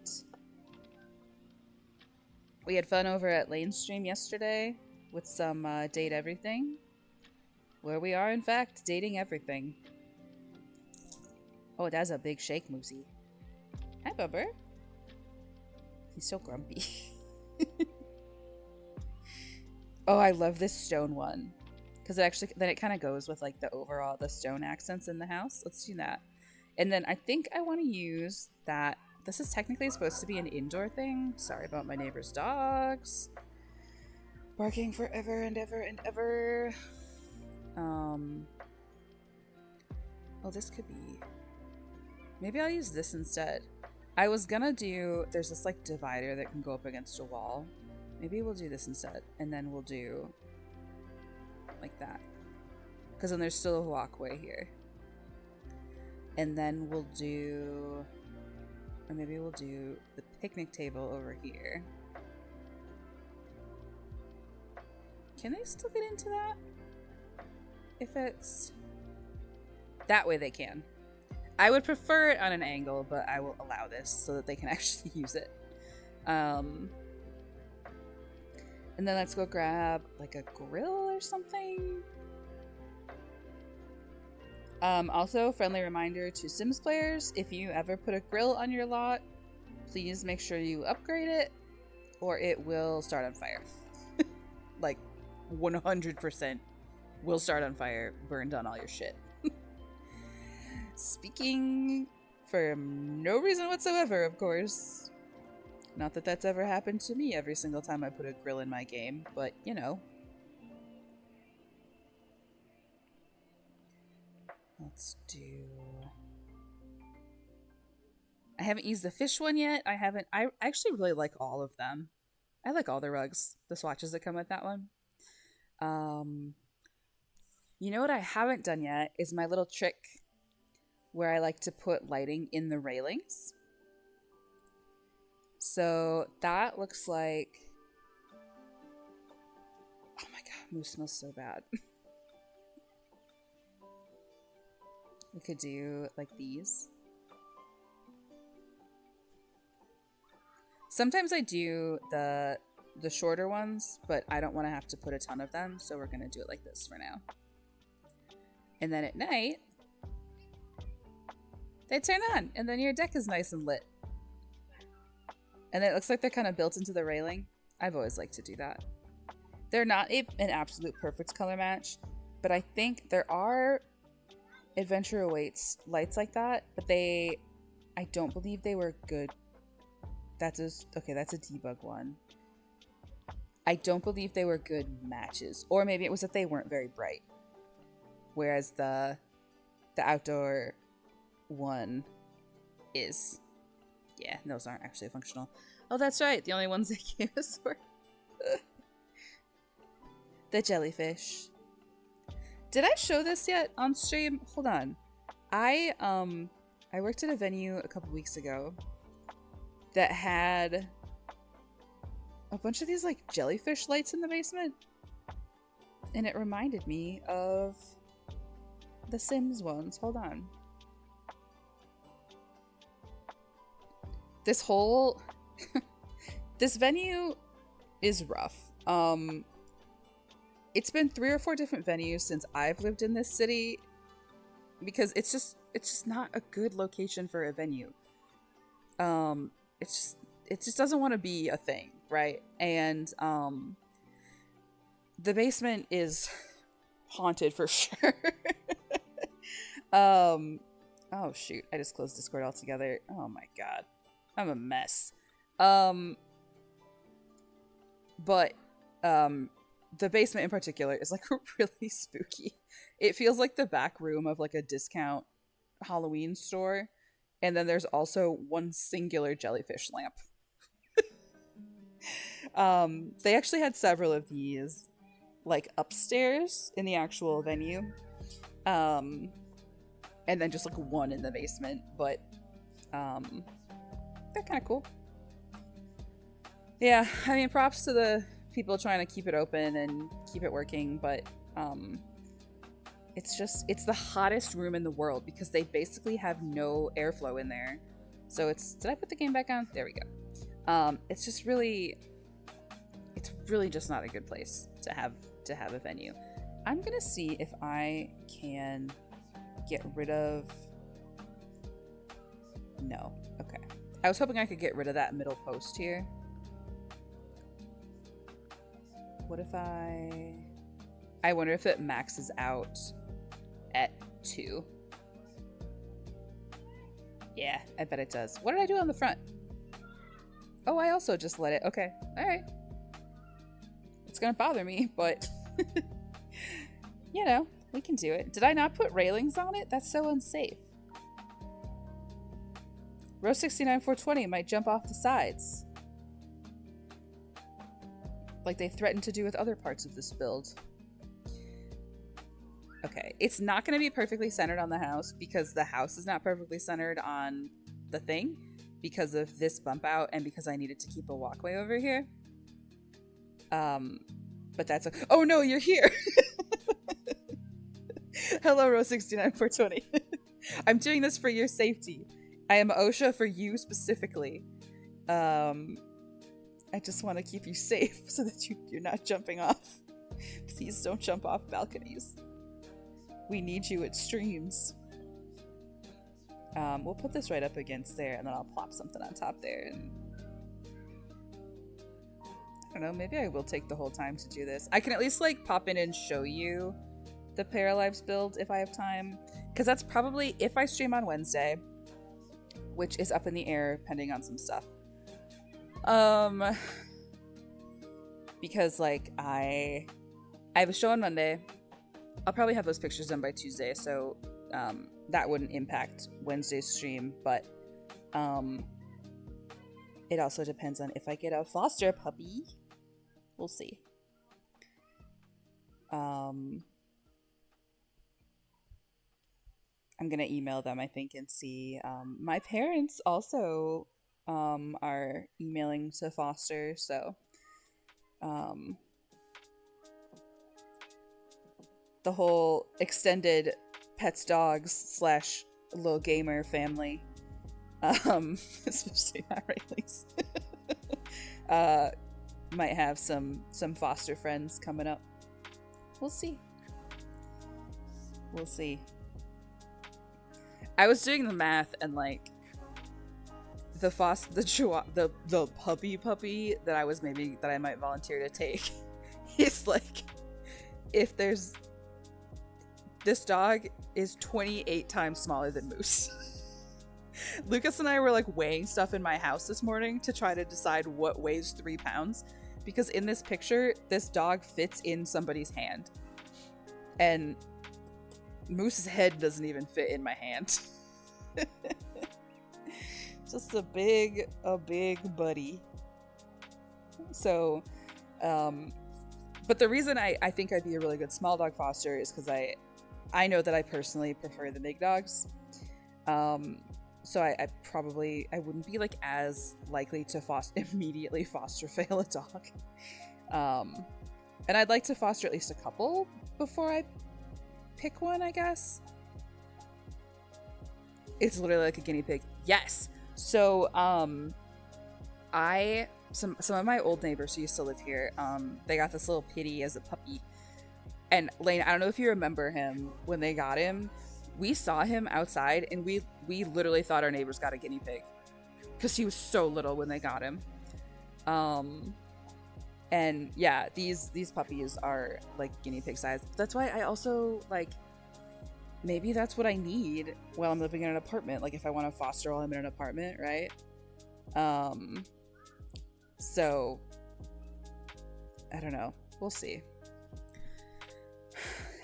We had fun over at Lane's stream yesterday with some Date Everything. Where we are, in fact, dating everything. Oh, that's a big shake, Moosey. Hi, Bubber. He's so grumpy. Oh, I love this stone one. Because it kind of goes with like the stone accents in the house. Let's do that. And then I think I want to use that. This is technically supposed to be an indoor thing. Sorry about my neighbor's dogs. Barking forever and ever and ever. Oh, this could be... Maybe I'll use this instead. I was gonna do... There's this, like, divider that can go up against a wall. Maybe we'll do this instead. And then we'll do... like that. Because then there's still a walkway here. And then we'll do... Or maybe we'll do the picnic table over here. Can they still get into that? If it's... That way they can. I would prefer it on an angle, but I will allow this so that they can actually use it. And then let's go grab like a grill or something. Also, friendly reminder to Sims players, if you ever put a grill on your lot, please make sure you upgrade it or it will start on fire. Like 100% will start on fire, burn down all your shit. Speaking for no reason whatsoever, of course. Not that that's ever happened to me every single time I put a grill in my game, but you know. Let's do... I haven't used the fish one yet. I actually really like all of them. I like all the rugs, the swatches that come with that one. You know what I haven't done yet is my little trick where I like to put lighting in the railings. So that looks like... Oh my god, moose smells so bad. We could do like these. Sometimes I do the shorter ones, but I don't want to have to put a ton of them, so we're gonna do it like this for now. And then at night, they turn on, and then your deck is nice and lit. And it looks like they're kind of built into the railing. I've always liked to do that. They're not an absolute perfect color match, but I think there are Adventure Awaits lights like that, but I don't believe they were good. Okay, that's a debug one. I don't believe they were good matches, or maybe it was that they weren't very bright. Whereas the outdoor one is. Yeah, those aren't actually functional. Oh, that's right. The only ones they gave us were the jellyfish. Did I show this yet on stream? Hold on. I worked at a venue a couple weeks ago that had a bunch of these like jellyfish lights in the basement. And it reminded me of the Sims ones. Hold on. This whole this venue is rough. It's been 3 or 4 different venues since I've lived in this city because it's just not a good location for a venue. It just doesn't want to be a thing, right? And the basement is haunted for sure. Oh shoot, I just closed Discord altogether. Oh my god. I'm a mess. But the basement in particular is like really spooky. It feels like the back room of like a discount Halloween store. And then there's also one singular jellyfish lamp. They actually had several of these like upstairs in the actual venue. And then just like one in the basement, but they're kind of cool. Yeah, I mean, props to the people trying to keep it open and keep it working, but it's the hottest room in the world because they basically have no airflow in there. So did I put the game back on? There we go. It's really just not a good place to have a venue. I'm gonna see if I can get rid of... No. Okay. I was hoping I could get rid of that middle post here. What if I wonder if it maxes out at 2. Yeah, I bet it does. What did I do on the front? Oh, I also just let it. Okay. All right. Let's gonna bother me, but you know, we can do it. Did I not put railings on it? That's so unsafe. Row 69 420 might jump off the sides, like they threatened to do with other parts of this build. Okay, it's not going to be perfectly centered on the house because the house is not perfectly centered on the thing because of this bump out and because I needed to keep a walkway over here. But that's oh no, you're here. Hello, row 69 420. I'm doing this for your safety. I am OSHA for you specifically. I just want to keep you safe so that you're not jumping off. Please don't jump off balconies. We need you at streams. We'll put this right up against there, and then I'll plop something on top there. And I don't know, maybe I will take the whole time to do this. I can at least like pop in and show you the Paralives build if I have time, because that's probably if I stream on Wednesday, which is up in the air pending on some stuff. Because like I have a show on Monday. I'll probably have those pictures done by Tuesday, so that wouldn't impact Wednesday's stream, but it also depends on if I get a foster puppy. We'll see. I'm gonna email them, I think, and see. My parents also are emailing to foster, so the whole extended pets, dogs / little gamer family, especially not Rayleigh's, might have some foster friends coming up. We'll see. We'll see. I was doing the math, and like the puppy that I might volunteer to take is like, if there's this dog is 28 times smaller than Moose. Lucas and I were like weighing stuff in my house this morning to try to decide what weighs 3 pounds, because in this picture this dog fits in somebody's hand and Moose's head doesn't even fit in my hand. Just a big buddy. So but the reason I think I'd be a really good small dog foster is because I know that I personally prefer the big dogs. So I wouldn't be like as likely to immediately foster fail a dog. And I'd like to foster at least a couple before I pick one, I guess. It's literally like a guinea pig. Yes. So some of my old neighbors who used to live here, they got this little pitty as a puppy. And Lane, I don't know if you remember him when they got him. We saw him outside and we literally thought our neighbors got a guinea pig because he was so little when they got him. And yeah, these puppies are like guinea pig size. That's why I also like, maybe that's what I need while I'm living in an apartment. Like if I want to foster while I'm in an apartment, right? So I don't know. We'll see.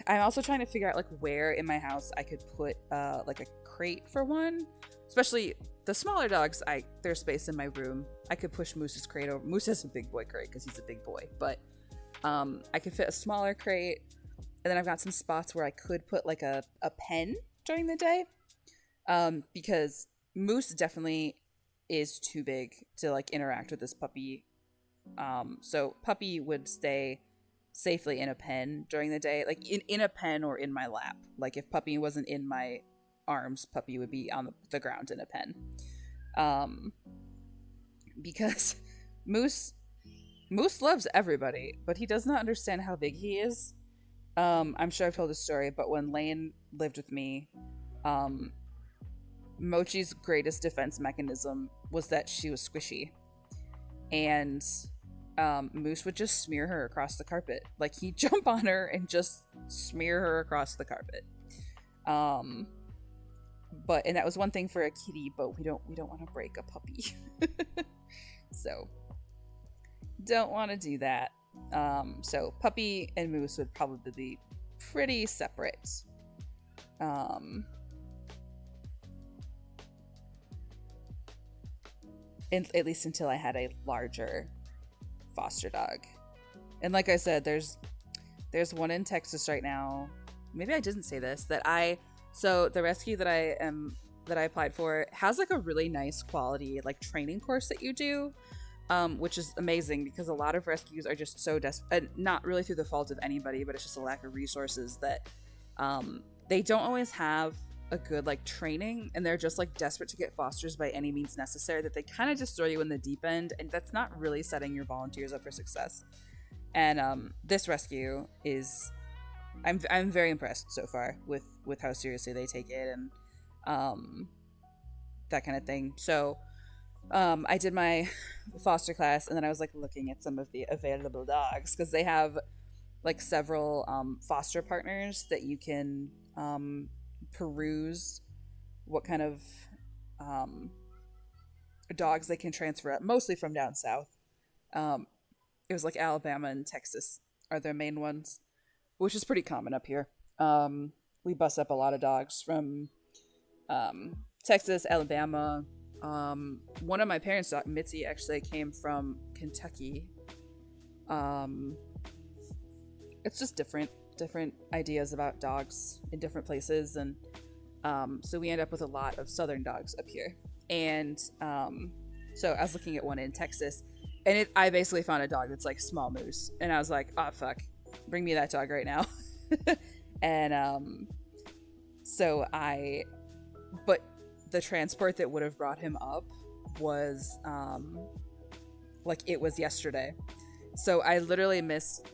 I'm also trying to figure out like where in my house I could put like a crate for one, especially the smaller dogs. There's space in my room. I could push Moose's crate over. Moose has a big boy crate because he's a big boy, but I could fit a smaller crate, and then I've got some spots where I could put like a pen during the day, because Moose definitely is too big to like interact with this puppy. So puppy would stay safely in a pen during the day, like in a pen or in my lap. Like if puppy wasn't in my arms, puppy would be on the ground in a pen. Because Moose loves everybody, but he does not understand how big he is. I'm sure I've told this story, but when Lane lived with me, Mochi's greatest defense mechanism was that she was squishy, and Moose would just smear her across the carpet. Like he'd jump on her and just smear her across the carpet. And that was one thing for a kitty, but we don't want to break a puppy. So don't want to do that. So puppy and moose would probably be pretty separate. Um, at least until I had a larger foster dog. And like I said, there's one in Texas right now. Maybe I didn't say this, that I so the rescue that I applied for has like a really nice quality like training course that you do, which is amazing because a lot of rescues are just so desperate, not really through the fault of anybody, but it's just a lack of resources that they don't always have a good like training, and they're just like desperate to get fosters by any means necessary, that they kind of just throw you in the deep end, and that's not really setting your volunteers up for success. And this rescue is, I'm very impressed so far with how seriously they take it, and that kind of thing. So I did my foster class, and then I was like looking at some of the available dogs because they have like several foster partners that you can peruse what kind of dogs they can transfer up, mostly from down south. It was like Alabama and Texas are their main ones, which is pretty common up here. We bus up a lot of dogs from Texas, Alabama. One of my parents' dog, Mitzi, actually came from Kentucky. It's just different ideas about dogs in different places, and so we end up with a lot of southern dogs up here. And so I was looking at one in Texas, and I basically found a dog that's like small moose, and I was like, oh fuck, bring me that dog right now. And but the transport that would have brought him up was like it was yesterday, so I literally missed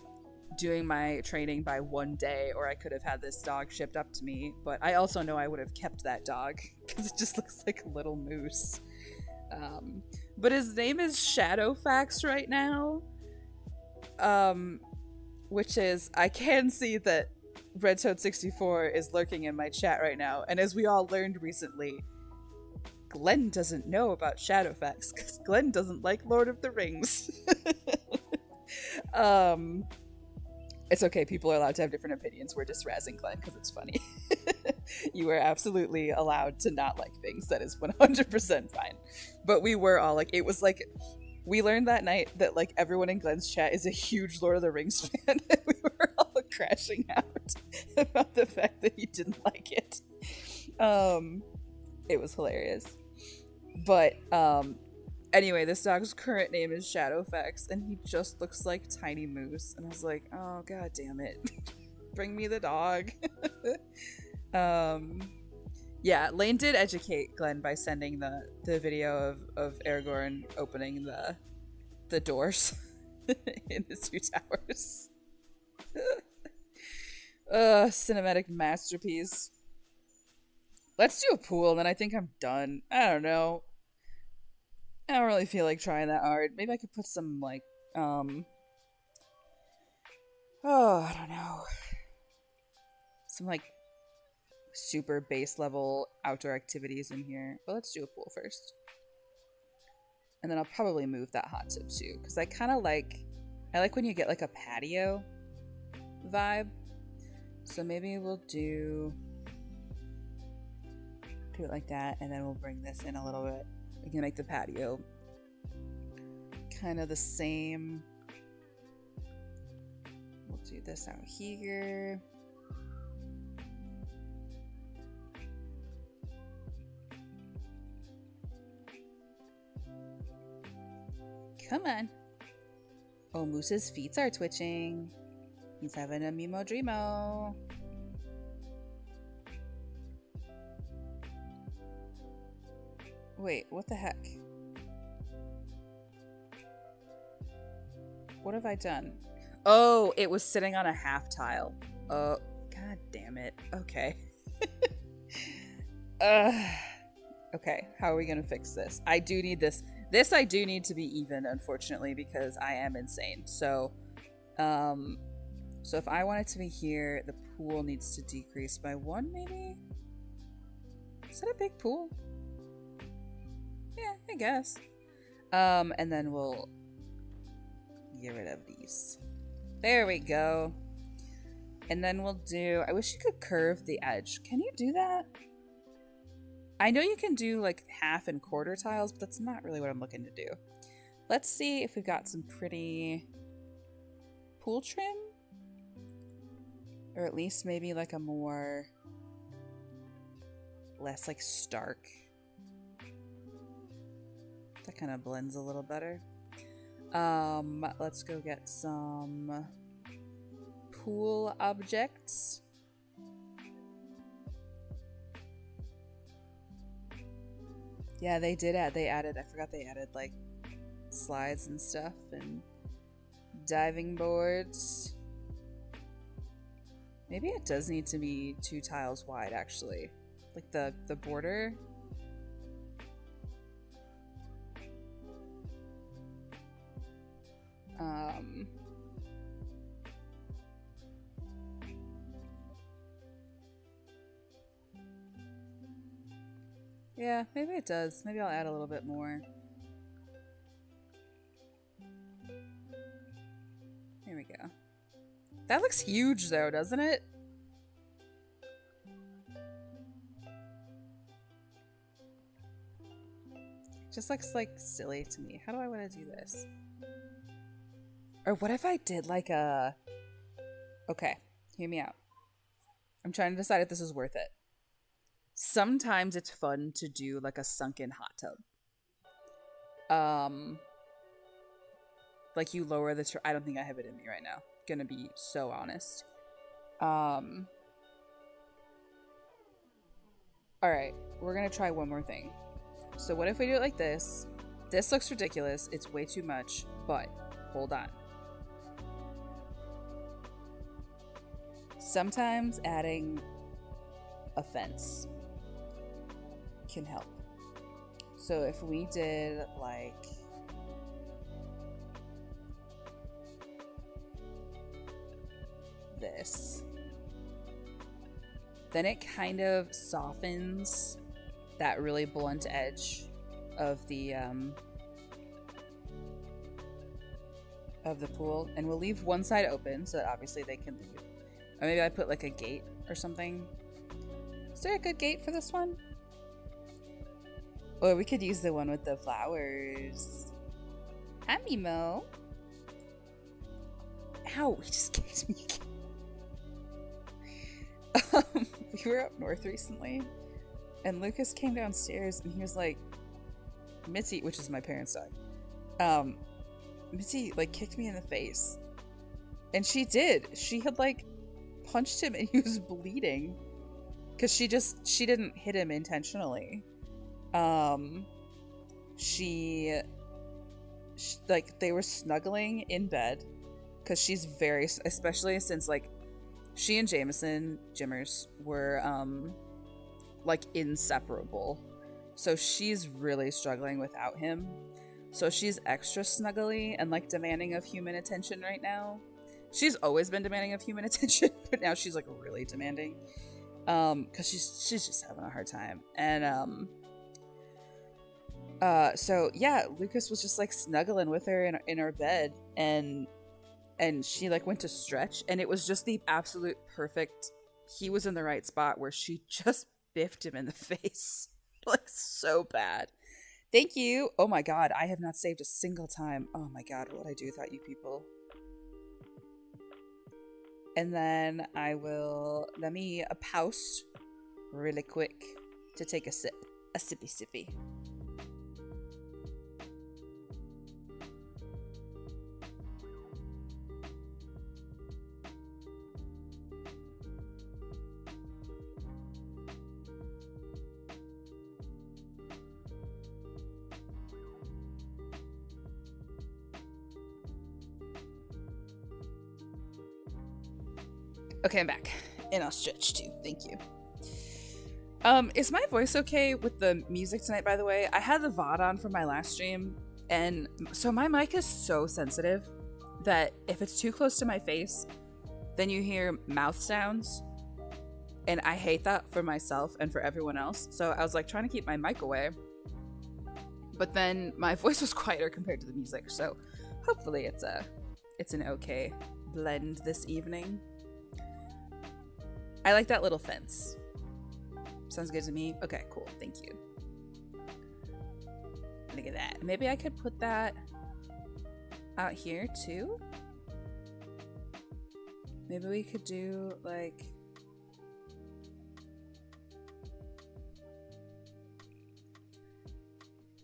doing my training by one day, or I could have had this dog shipped up to me. But I also know I would have kept that dog because it just looks like a little moose. But his name is Shadowfax right now, which is, I can see that Red Toad 64 is lurking in my chat right now, and as we all learned recently, Glenn doesn't know about Shadowfax because Glenn doesn't like Lord of the Rings. It's okay, people are allowed to have different opinions. We're just razzing Glenn because it's funny. You are absolutely allowed to not like things. That is 100% fine. But we were all like, it was like, we learned that night that like everyone in Glenn's chat is a huge Lord of the Rings fan, and we were all crashing out about the fact that he didn't like it. It was hilarious. But anyway, this dog's current name is Shadowfax, and he just looks like Tiny Moose. And I was like, oh, god damn it. Bring me the dog. Yeah, Lane did educate Glenn by sending the video of Aragorn opening the doors in the two towers. Cinematic masterpiece. Let's do a pool, and then I think I'm done. I don't know. I don't really feel like trying that hard. Maybe I could put some, like, oh, I don't know. Some, like, super base level outdoor activities in here. But let's do a pool first. And then I'll probably move that hot tub too, because I kind of like, I like when you get, like, a patio vibe. So maybe we'll do it like that, and then we'll bring this in a little bit. We can make the patio kind of the same. We'll do this out here. Come on. Oh, Moose's feet are twitching. He's having a Mimo Dreamo. Wait, what the heck? What have I done? Oh, it was sitting on a half tile. Oh, god damn it. Okay. Okay, how are we gonna fix this? I do need this. This I do need to be even, unfortunately, because I am insane. So if I want it to be here, the pool needs to decrease by 1, maybe? Is that a big pool? Yeah, I guess. And then we'll get rid of these. There we go. And then we'll do, I wish you could curve the edge. Can you do that? I know you can do like half and quarter tiles, but that's not really what I'm looking to do. Let's see if we've got some pretty pool trim. Or at least maybe like a more, less like stark. That kind of blends a little better. Let's go get some pool objects. Yeah, they added, I forgot they added like slides and stuff and diving boards. Maybe it does need to be 2 tiles wide actually. Like the border. Yeah, maybe it does. Maybe I'll add a little bit more. Here we go. That looks huge though, doesn't it? Just looks like silly to me. How do I want to do this? Or what if I did like a... Okay, hear me out. I'm trying to decide if this is worth it. Sometimes it's fun to do like a sunken hot tub. Like you lower the... I don't think I have it in me right now. Gonna be so honest. Alright, we're gonna try one more thing. So what if we do it like this? This looks ridiculous. It's way too much, but hold on. Sometimes adding a fence can help. So if we did like this, then it kind of softens that really blunt edge of the pool, and we'll leave one side open so that obviously they can leave. Or maybe I put like a gate or something. Is there a good gate for this one? Or we could use the one with the flowers. Hi, Mimo. Ow, he just kicked me. We were up north recently, and Lucas came downstairs and he was like, Mitzi, which is my parents' dog, Mitzi like kicked me in the face. And she did. She had like punched him and he was bleeding because she didn't hit him intentionally. She like they were snuggling in bed because she's very, especially since like she and Jameson Jimmers were like inseparable, so she's really struggling without him, so she's extra snuggly and like demanding of human attention right now. She's always been demanding of human attention, but now she's like really demanding because she's just having a hard time. And so yeah, Lucas was just like snuggling with her in her bed, and she like went to stretch, and it was just the absolute perfect, he was in the right spot where she just biffed him in the face. Like so bad. Thank you. Oh my god, I have not saved a single time. Oh my god, what would I do without you people? And then I will, let me pause really quick to take a sip. A sippy sippy. Okay, I'm back. And I'll stretch too. Thank you. Is my voice okay with the music tonight, by the way? I had the VOD on from my last stream, and so my mic is so sensitive that if it's too close to my face, then you hear mouth sounds. And I hate that for myself and for everyone else. So I was like trying to keep my mic away. But then my voice was quieter compared to the music. So hopefully it's an okay blend this evening. I like that little fence. Sounds good to me. Okay, cool. Thank you. Look at that. Maybe I could put that out here too. Maybe we could do like...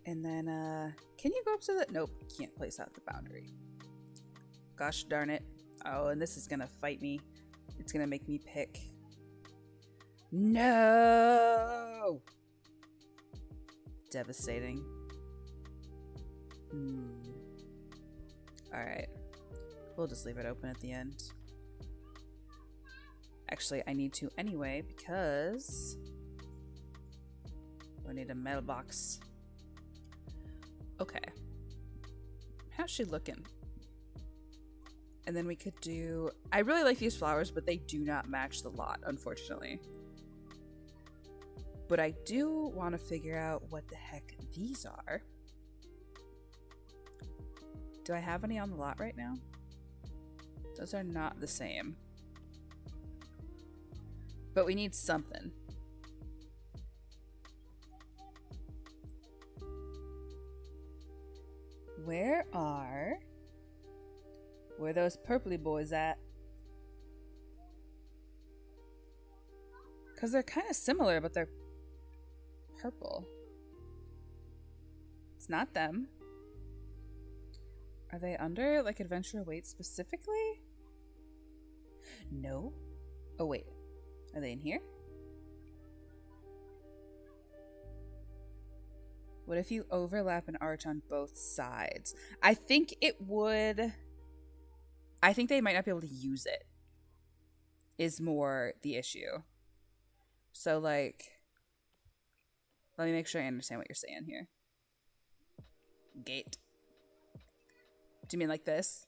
And then, can you go up to the... Nope, can't place out the boundary. Gosh darn it. Oh, and this is gonna fight me. It's gonna make me pick. No! Devastating. Alright. We'll just leave it open at the end. Actually, I need to anyway, because... I need a mailbox. Okay. How's she looking? And then we could do... I really like these flowers, but they do not match the lot, unfortunately. But I do want to figure out what the heck these are. Do I have any on the lot right now? Those are not the same. But we need something. Where those purpley boys at? Because they're kind of similar, but they're purple. It's not them. Are they under, like, Adventure Awaits specifically? No. Oh, wait. Are they in here? What if you overlap an arch on both sides? I think it would... I think they might not be able to use it, is more the issue. So, like... Let me make sure I understand what you're saying here. Gate. Do you mean like this?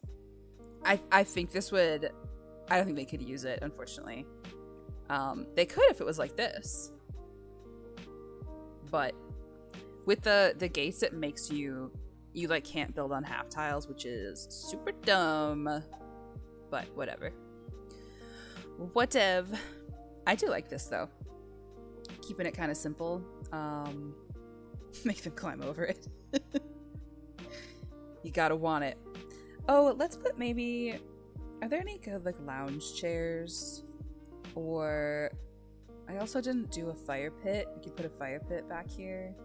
I think this would... I don't think they could use it, unfortunately. They could if it was like this. But with the gates, it makes you like can't build on half tiles, which is super dumb. But whatever. Whatever. I do like this though. Keeping it kind of simple. Make them climb over it. You gotta want it. Oh, let's put maybe... Are there any good like lounge chairs? Or... I also didn't do a fire pit. We could put a fire pit back here.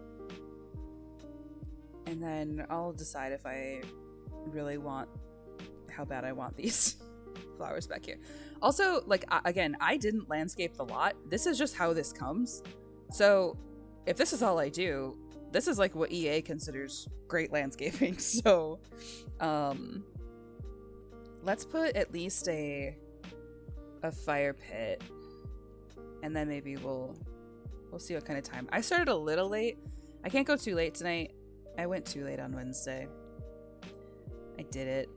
And then I'll decide if I really want... How bad I want these flowers back here. Also, like, again, I didn't landscape the lot. This is just how this comes. So, if this is all I do, this is like what EA considers great landscaping. So, let's put at least a fire pit, and then maybe we'll see what kind of time. I started a little late. I can't go too late tonight. I went too late on Wednesday. I did it.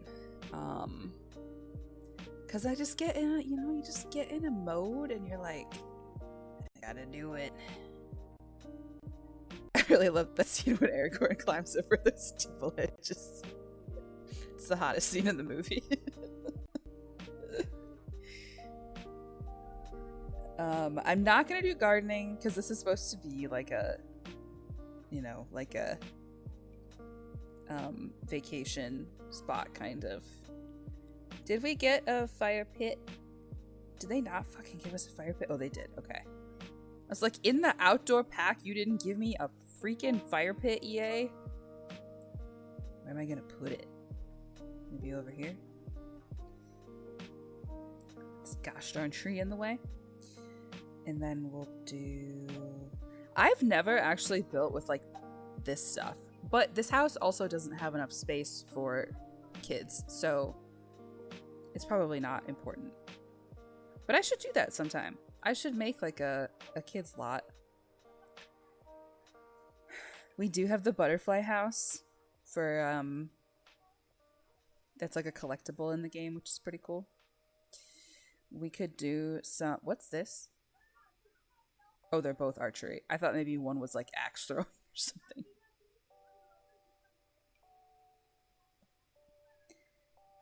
Cause I just get in, you just get in a mode and you're like, I gotta do it. I really love that scene when Aragorn climbs over the steeple. It's the hottest scene in the movie. I'm not gonna do gardening because this is supposed to be like a, vacation spot kind of. Did we get a fire pit? Did they not fucking give us a fire pit? Oh, they did. Okay. I was like, in the outdoor pack, you didn't give me a freaking fire pit, EA? Where am I gonna put it? Maybe over here? This gosh darn tree in the way. And then we'll do... I've never actually built with, like, this stuff. But this house also doesn't have enough space for kids, so it's probably not important. But I should do that sometime. I should make, like, a kid's lot. We do have the butterfly house for, that's like a collectible in the game, which is pretty cool. We could do some... What's this? Oh, they're both archery. I thought maybe one was, like, axe throwing or something.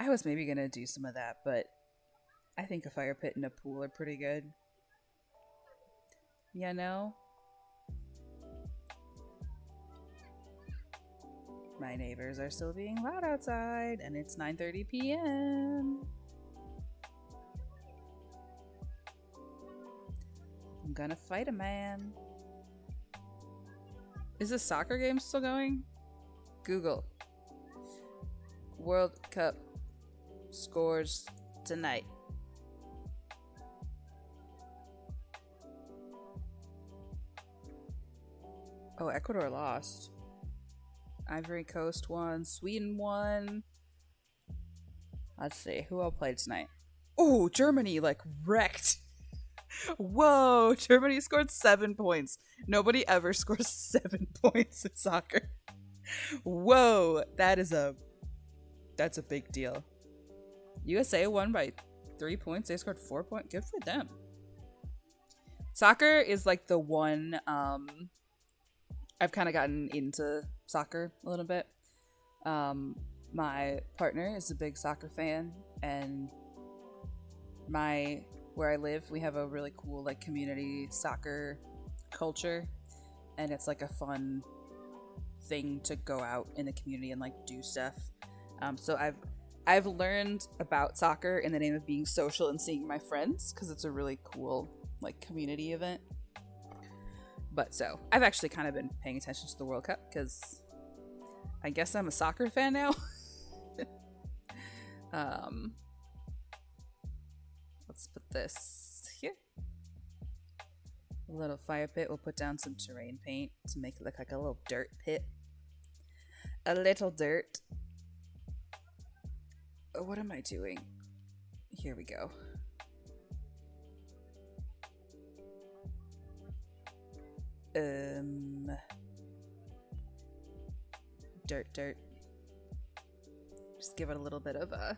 I was maybe gonna do some of that, but I think a fire pit and a pool are pretty good. You know? My neighbors are still being loud outside, and it's 9:30 p.m. I'm gonna fight a man. Is this soccer game still going? Google. World Cup scores tonight. Oh, Ecuador lost. Ivory Coast won. Sweden won. Let's see. Who all played tonight? Oh, Germany, like, wrecked. Whoa, Germany scored 7 points. Nobody ever scores 7 points in soccer. Whoa, that's a big deal. USA won by 3 points. They scored 4 points. Good for them. Soccer is like the one I've kind of gotten into soccer a little bit. My partner is a big soccer fan, and where I live, we have a really cool like community soccer culture, and it's like a fun thing to go out in the community and like do stuff. So I've learned about soccer in the name of being social and seeing my friends, because it's a really cool like community event. But so I've actually kind of been paying attention to the World Cup because I guess I'm a soccer fan now. Let's put this here. A little fire pit. We'll put down some terrain paint to make it look like a little dirt pit. A little dirt. Oh, what am I doing? Here we go. Dirt. Just give it a little bit of a...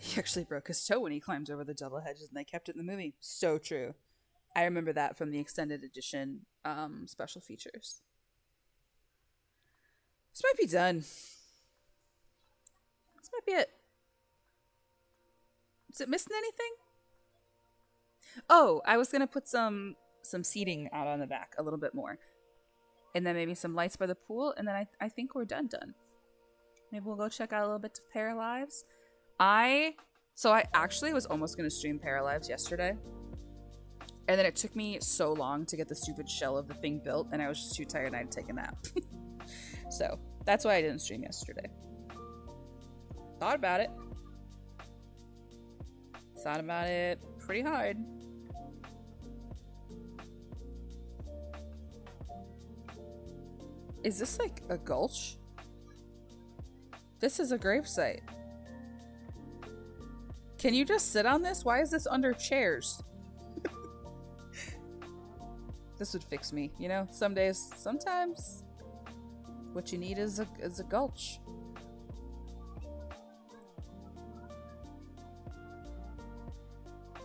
He actually broke his toe when he climbed over the double hedges, and they kept it in the movie. So true. I remember that from the extended edition special features. This might be done. This might be it. Is it missing anything? Oh, I was gonna put some seating out on the back a little bit more, and then maybe some lights by the pool, and then I think we're done. Maybe we'll go check out a little bit of Paralives. I actually was almost gonna stream Paralives yesterday, and then it took me so long to get the stupid shell of the thing built, and I was just too tired and I had to take a nap. So that's why I didn't stream yesterday. Thought about it pretty hard. Is this like a gulch? This is a gravesite. Can you just sit on this? Why is this under chairs? This would fix me, you know? Sometimes what you need is a gulch.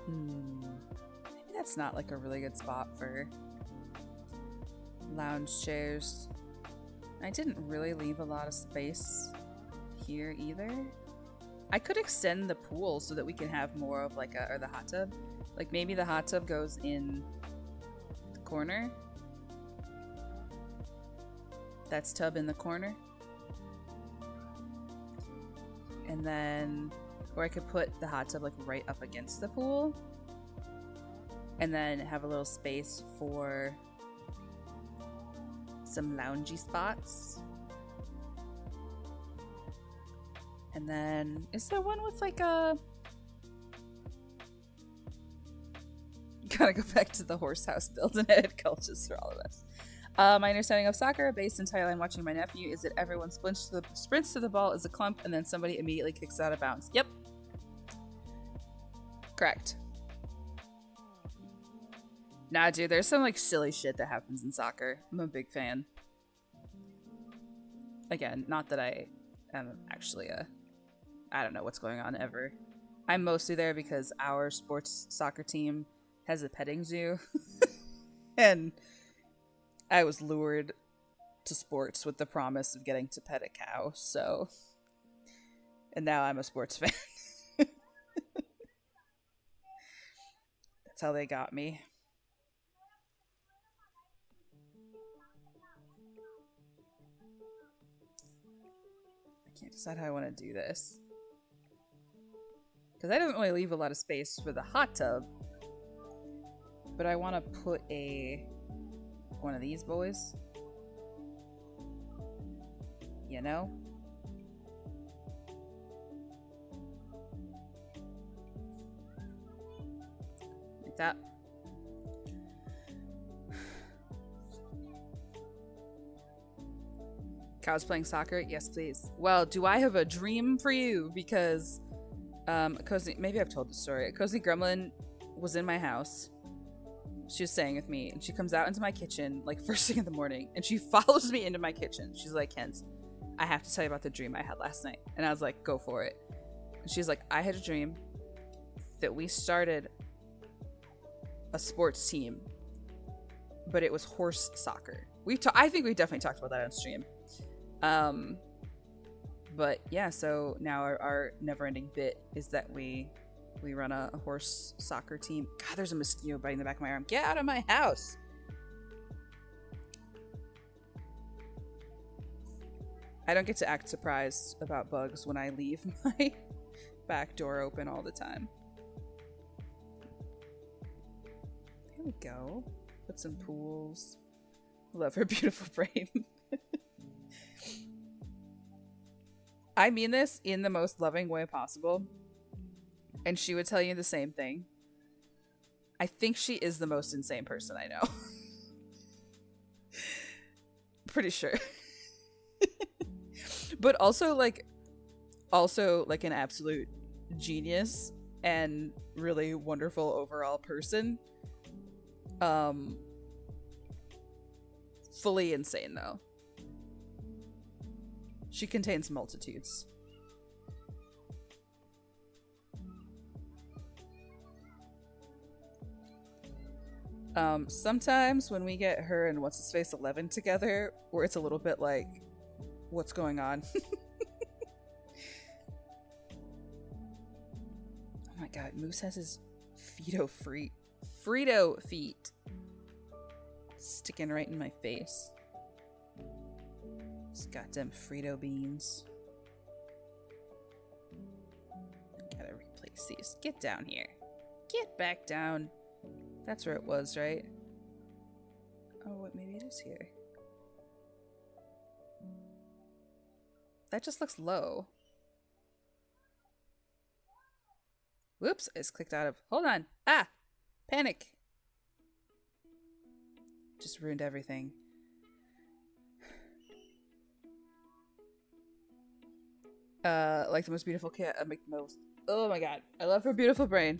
Maybe that's not like a really good spot for lounge chairs. I didn't really leave a lot of space here either. I could extend the pool so that we can have more of like or the hot tub. Like maybe the hot tub goes in the corner. That's tub in the corner. And then, or I could put the hot tub like right up against the pool. And then have a little space for some loungy spots. And then, is there one with like a... Gotta go back to the horse house build and edit cultures for all of us. My understanding of soccer, based in Thailand watching my nephew, is that everyone sprints to the ball as a clump and then somebody immediately kicks it out of bounds. Yep. Correct. Nah, dude, there's some like silly shit that happens in soccer. I'm a big fan. Again, not that I am actually I don't know what's going on ever. I'm mostly there because our sports soccer team has a petting zoo. And I was lured to sports with the promise of getting to pet a cow, so And now I'm a sports fan. That's how they got me. I can't decide how I want to do this. Because that doesn't really leave a lot of space for the hot tub. But I want to put one of these boys. You know? Like that. Cows playing soccer? Yes, please. Well, do I have a dream for you? Because, maybe I've told the story. Cozy Gremlin was in my house. She was staying with me, and she comes out into my kitchen, like, first thing in the morning, and she follows me into my kitchen. She's like, Kens, I have to tell you about the dream I had last night. And I was like, go for it. And she's like, I had a dream that we started a sports team, but it was horse soccer. I think we definitely talked about that on stream. But yeah, so now our never-ending bit is that we run a horse soccer team. God, there's a mosquito biting the back of my arm. Get out of my house! I don't get to act surprised about bugs when I leave my back door open all the time. Here we go. Put some pools. Love her beautiful brain. I mean this in the most loving way possible. And she would tell you the same thing. I think she is the most insane person I know. Pretty sure. But also like an absolute genius and really wonderful overall person. Fully insane though. She contains multitudes. Sometimes when we get her and what's his face 11 together, where it's a little bit like, what's going on? Oh my god, Moose has his Frito feet sticking right in my face. These goddamn Frito beans. Gotta replace these. Get down here. Get back down. That's where it was, right? Oh, wait, maybe it is here. That just looks low. Whoops, it's clicked out of. Hold on. Ah! Panic! Just ruined everything. Like the most beautiful cat. Oh my god. I love her beautiful brain.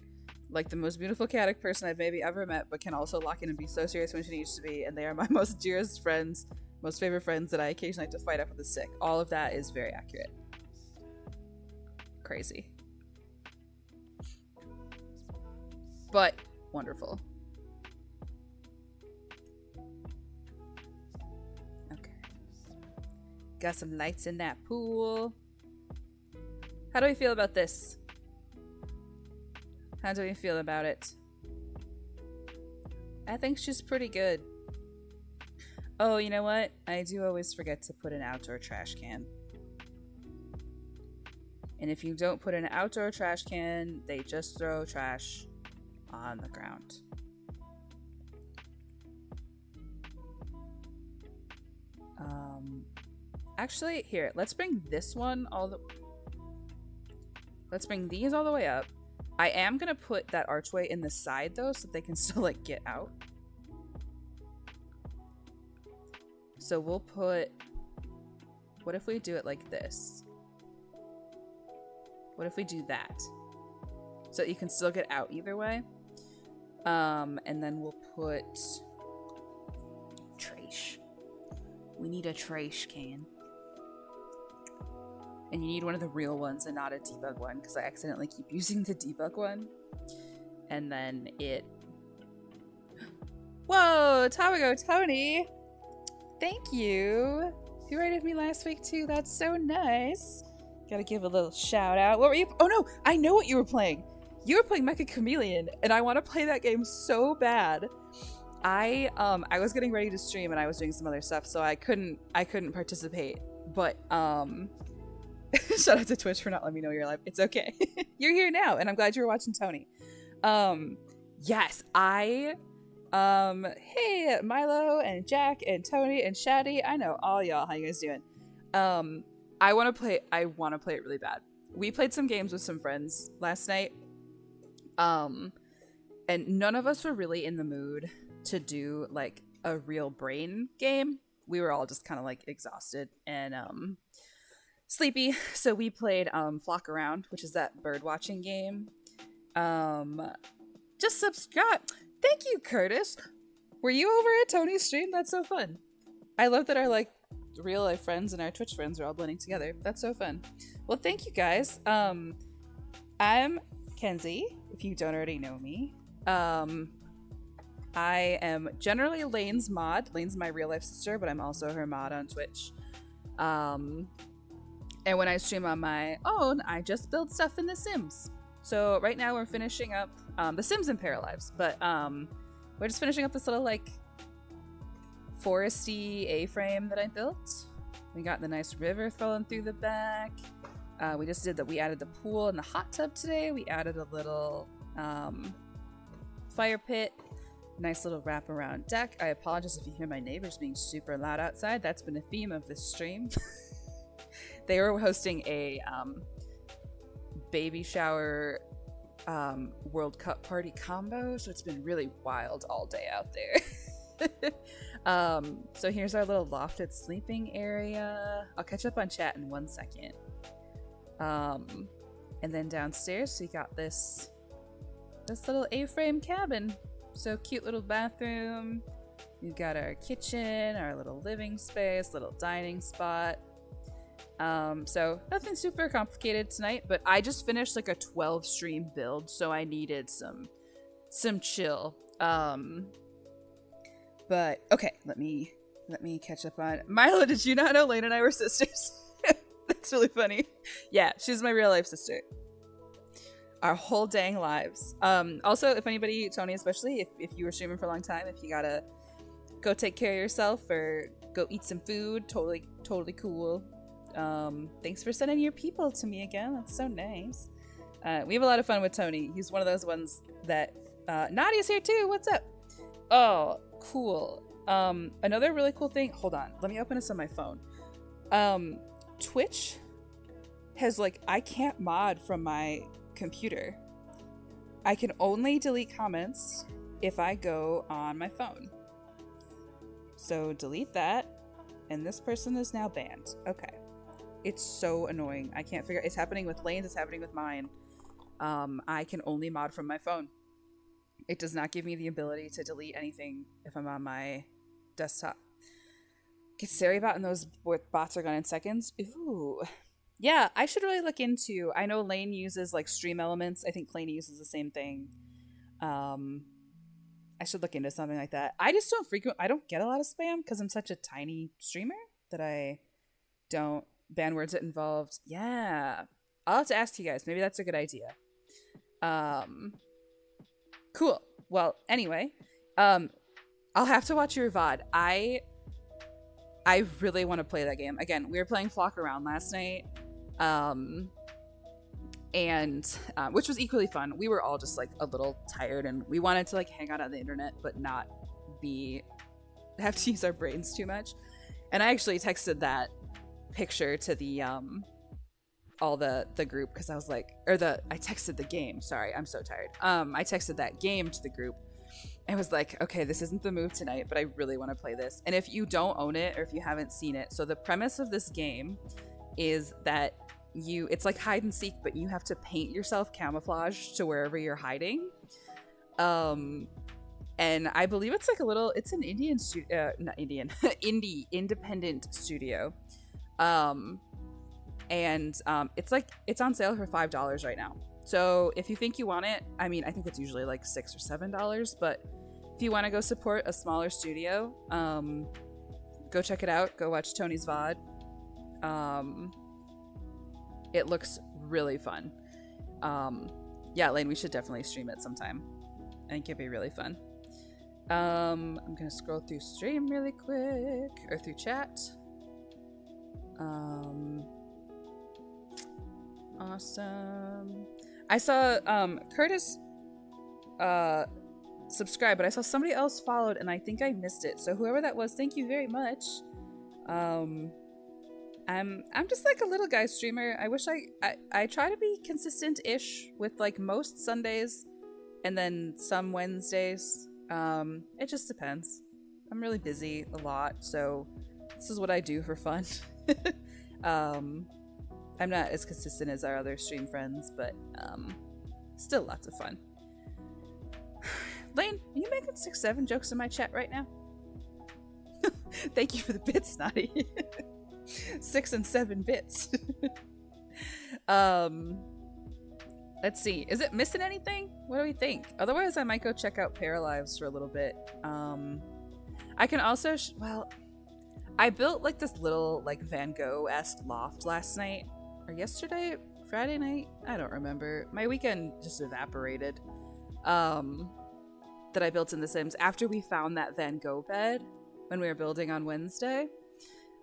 Like the most beautiful chaotic person I've maybe ever met, but can also lock in and be so serious when she needs to be. And they are my most dearest friends, most favorite friends that I occasionally have to fight up with a stick. All of that is very accurate. Crazy. But wonderful. Okay. Got some lights in that pool. How do we feel about this? How do we feel about it? I think she's pretty good. Oh, you know what? I do always forget to put an outdoor trash can. And if you don't put an outdoor trash can, they just throw trash on the ground. Actually, here, let's bring this one let's bring these all the way up. I am gonna put that archway in the side though, so they can still like get out. So we'll put, what if we do it like this? What if we do that? So you can still get out either way. And then we'll put trash. We need a trash can. And you need one of the real ones and not a debug one, because I accidentally keep using the debug one. And then it... Whoa! Tamago Tony! Thank you! You rated me last week too, that's so nice! Gotta give a little shout out. What were you? Oh no, I know what you were playing. You were playing Mecha Chameleon, and I want to play that game so bad. I was getting ready to stream and I was doing some other stuff, so I couldn't participate. But shout out to Twitch for not letting me know you're live. It's okay. You're here now, and I'm glad you were watching Tony. Yes, hey, Milo and Jack and Tony and Shaddy. I know all y'all. How you guys doing? I want to play it really bad. We played some games with some friends last night. And none of us were really in the mood to do like a real brain game. We were all just kind of like exhausted and sleepy. So we played Flock Around, which is that bird watching game. Just subscribe. Thank you, Curtis. Were you over at Tony's stream? That's so fun. I love that our like real life friends and our Twitch friends are all blending together. That's so fun. Well, thank you guys. I'm Kenzie, if you don't already know me. I am generally Lane's mod. Lane's my real life sister, but I'm also her mod on Twitch. And when I stream on my own, I just build stuff in The Sims. So right now we're finishing up The Sims and Paralives, but we're just finishing up this little like foresty A-frame that I built. We got the nice river flowing through the back. We added the pool and the hot tub today. We added a little fire pit. Nice little wraparound deck. I apologize if you hear my neighbors being super loud outside. That's been a theme of this stream. They were hosting a baby shower World Cup party combo, so it's been really wild all day out there. So here's our little lofted sleeping area. I'll catch up on chat in 1 second. And then downstairs we got this little A-frame cabin. So cute little bathroom. We've got our kitchen, our little living space, little dining spot. So nothing super complicated tonight, but I just finished like a 12 stream build, so I needed some chill. But okay, let me catch up on Milo. Did you not know Lane and I were sisters? That's really funny. Yeah, she's my real life sister. Our whole dang lives. Also, if anybody, Tony especially, if you were streaming for a long time, if you gotta go take care of yourself or go eat some food, totally cool. Thanks for sending your people to me again. That's so nice. We have a lot of fun with Tony. He's one of those ones that Nadia's here too. What's up? Oh, cool. Another really cool thing. Hold on. Let me open this on my phone. Twitch has like, I can't mod from my computer. I can only delete comments if I go on my phone. So delete that. And this person is now banned. Okay. It's so annoying. I can't figure. It's happening with Lane's. It's happening with mine. I can only mod from my phone. It does not give me the ability to delete anything if I'm on my desktop. Get Saribot and those bots are gone in seconds. Ooh. Yeah, I should really look into. I know Lane uses like Stream Elements. I think Clayne uses the same thing. I should look into something like that. I just I don't get a lot of spam because I'm such a tiny streamer that I don't ban words that involved. Yeah. I'll have to ask you guys. Maybe that's a good idea. Cool. Well, anyway, I'll have to watch your VOD. I really want to play that game. Again, we were playing Flock Around last night. Which was equally fun. We were all just like a little tired and we wanted to like hang out on the internet but not have to use our brains too much. And I actually texted that picture to the all the group because I was like, I texted the game. Sorry, I'm so tired. I texted that game to the group and was like, okay, this isn't the move tonight, but I really want to play this. And if you don't own it or if you haven't seen it, so the premise of this game is that it's like hide and seek, but you have to paint yourself camouflage to wherever you're hiding. And I believe it's like it's an indie independent studio. It's on sale for $5 right now. So if you think you want it, I mean, I think it's usually like $6 or $7, but if you want to go support a smaller studio, go check it out. Go watch Tony's VOD. It looks really fun. Yeah, Lane, we should definitely stream it sometime. I think it'd be really fun. I'm gonna scroll through stream really quick, or through chat. Awesome. I saw Curtis subscribe, but I saw somebody else followed and I think I missed it. So whoever that was, thank you very much. I'm just like a little guy streamer. I wish I try to be consistent-ish with like most Sundays and then some Wednesdays. It just depends. I'm really busy a lot, so this is what I do for fun. I'm not as consistent as our other stream friends, but still lots of fun. Lane, are you making 6-7 jokes in my chat right now? Thank you for the bits, Snotty. 6 and 7 bits. Let's see. Is it missing anything? What do we think? Otherwise, I might go check out Paralives for a little bit. I can also... well, I built like this little like Van Gogh-esque loft last night. Or yesterday? Friday night? I don't remember. My weekend just evaporated. That I built in The Sims after we found that Van Gogh bed when we were building on Wednesday.